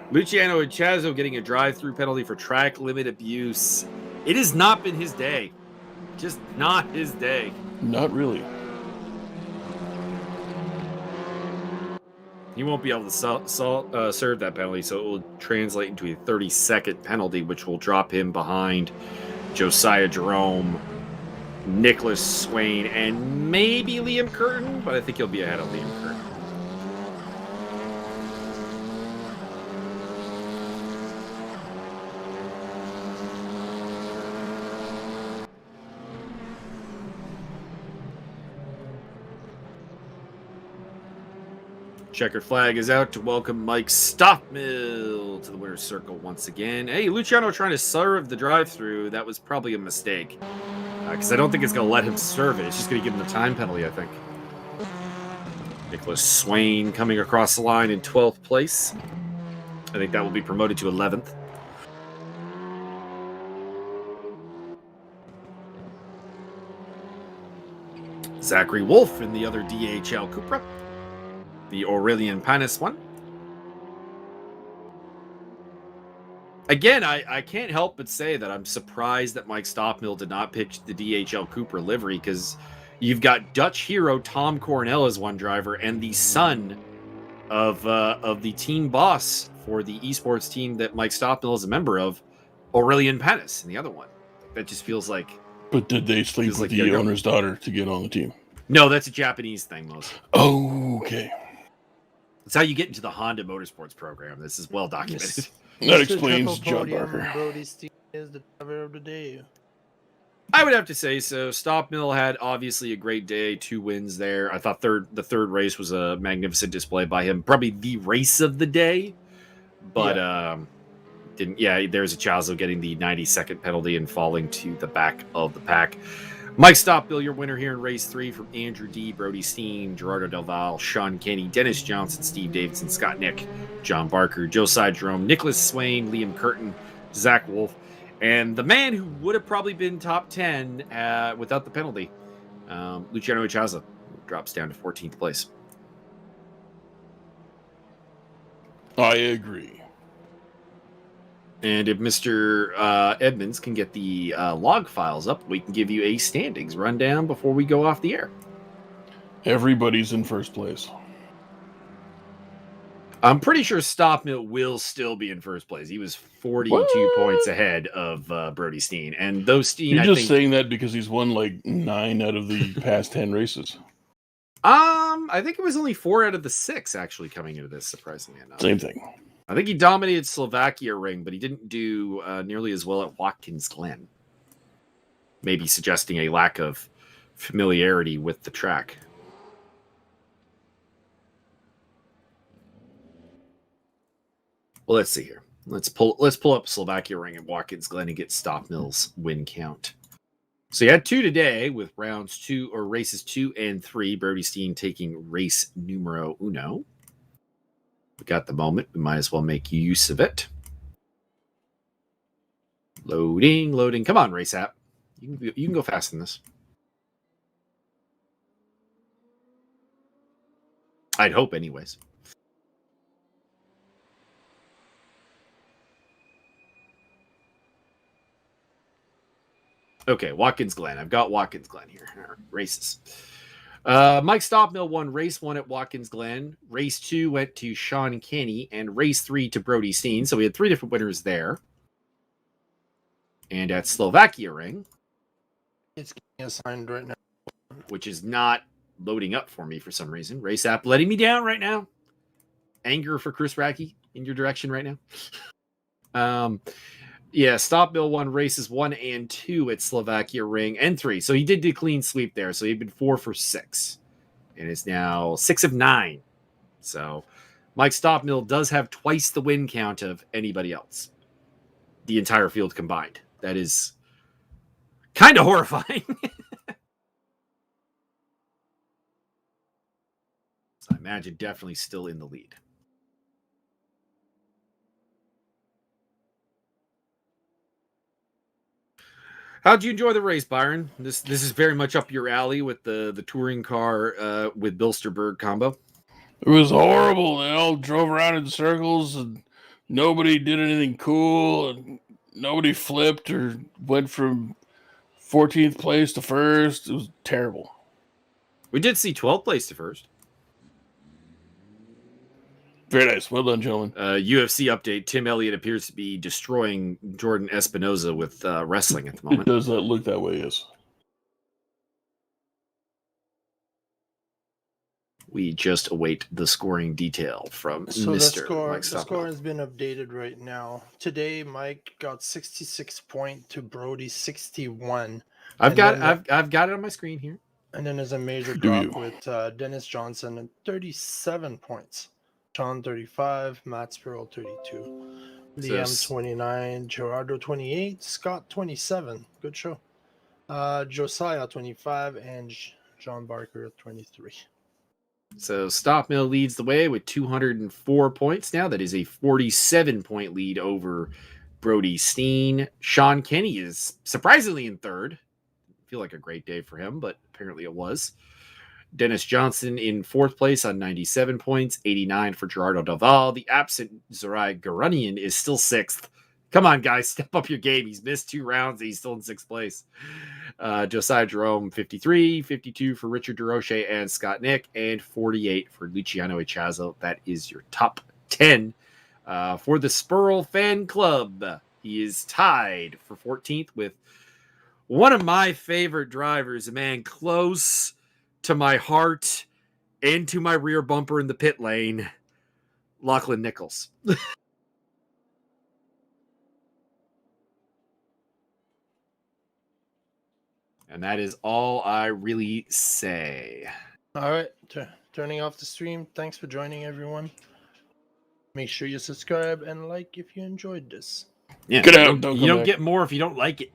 Luciano and Chazzo getting a drive-through penalty for track limit abuse. It has not been his day. Just not his day. Not really. He won't be able to serve that penalty, so it will translate into a 30-second penalty, which will drop him behind Josiah Jerome, Nicholas Swain, and maybe Liam Curtin, but I think he'll be ahead of Liam Curtin. Checkered flag is out to welcome Mike Stockmill to the winner's circle once again. Hey, Luciano trying to serve the drive-through. That was probably a mistake. Because I don't think it's going to let him serve it. It's just going to give him the time penalty, I think. Nicholas Swain coming across the line in 12th place. I think that will be promoted to 11th. Zachary Wolf in the other DHL Cupra. The Aurelian Panis one. Again, I can't help but say that I'm surprised that Mike Stockmill did not pick the DHL Cupra livery, because you've got Dutch hero Tom Cornell as one driver and the son of the team boss for the esports team that Mike Stockmill is a member of, Aurelian Panis, and the other one. That just feels like... But did they sleep with the owner's daughter to get on the team? No, that's a Japanese thing, mostly. Oh, okay. That's how you get into the Honda Motorsports program. This is well documented. Yes. That explains John Barker. Brody Steve is the driver of the day. I would have to say so. Stockmill had obviously a great day, 2 wins there. I thought the third race was a magnificent display by him. Probably the race of the day. But there's a Chazzo getting the 90-second penalty and falling to the back of the pack. Mike Stockmill, your winner here in race 3 from Andrew D., Brody Steen, Gerardo Del Val, Sean Kenny, Dennis Johnson, Steve Davidson, Scott Nick, John Barker, Josiah Jerome, Nicholas Swain, Liam Curtin, Zach Wolf, and the man who would have probably been top 10 without the penalty, Luciano Chazzo, drops down to 14th place. I agree. And if Mr. Edmonds can get the log files up, we can give you a standings rundown before we go off the air. Everybody's in first place. I'm pretty sure Stockmill will still be in first place. He was 42 points ahead of Brody Steen. And those Steen, You're just saying that because he's won like 9 out of the past 10 races. I think it was only 4 out of the 6 actually coming into this, surprisingly enough. Same thing. I think he dominated Slovakia ring, but he didn't do nearly as well at Watkins Glen. Maybe suggesting a lack of familiarity with the track. Well, let's see here. Let's pull up Slovakia ring at Watkins Glen and get Stockmill's win count. So you had 2 today with races 2 and 3. Brody Steen taking race numero 1. We got the moment. We might as well make use of it. Loading. Come on, race app. You can go fast in this. I'd hope, anyways. Okay, Watkins Glen. I've got Watkins Glen here. All right, races. Mike Stockmill won race 1 at Watkins Glen. Race 2 went to Sean Kenny, and race 3 to Brody Steen. So we had 3 different winners there. And at Slovakia Ring, It's getting assigned right now. which is not loading up for me for some reason. Race app letting me down right now. Anger for Chris Racky in your direction right now. Yeah, Stockmill won races 1 and 2 at Slovakia Ring and 3. So he did a clean sweep there. So he'd been 4 for 6. And is now 6 of 9. So Mike Stockmill does have twice the win count of anybody else. The entire field combined. That is kind of horrifying. So I imagine definitely still in the lead. How'd you enjoy the race, Byron? This is very much up your alley with the touring car with Bilster Berg combo. It was horrible. They all drove around in circles, and nobody did anything cool, and nobody flipped or went from 14th place to first. It was terrible. We did see 12th place to first. Very nice. Well done, gentlemen. UFC update. Tim Elliott appears to be destroying Jordan Espinoza with wrestling at the moment. It does not look that way, yes. We just await the scoring detail from So Mr. the Mike score Stockmill. has been updated right now. Today, Mike got 66 point to Brody 61. I've And got then I've got it on my screen here. And then there's a major Do drop you? with Dennis Johnson at 37 points. Sean 35, Matt Spurl 32, Liam 29, Gerardo 28, Scott 27. Good show. Josiah 25, and John Barker 23. So Stockmill leads the way with 204 points now. That is a 47-point lead over Brody Steen. Sean Kenny is surprisingly in third. Feel like a great day for him, but apparently it was. Dennis Johnson in 4th place on 97 points, 89 for Gerardo Daval. The absent Zarai Garunian is still 6th. Come on, guys, step up your game. He's missed 2 rounds. He's still in 6th place. Josiah Jerome, 53, 52 for Richard DeRoche and Scott Nick, and 48 for Luciano Echazo. That is your top 10. For the Spurl Fan Club, he is tied for 14th with one of my favorite drivers, a man close to my heart and to my rear bumper in the pit lane, Lachlan Nichols. And that is all I really say. All right, turning off the stream. Thanks for joining, everyone. Make sure you subscribe and like if you enjoyed this. Yeah, Get out, you don't you come don't back. get more if you don't like it.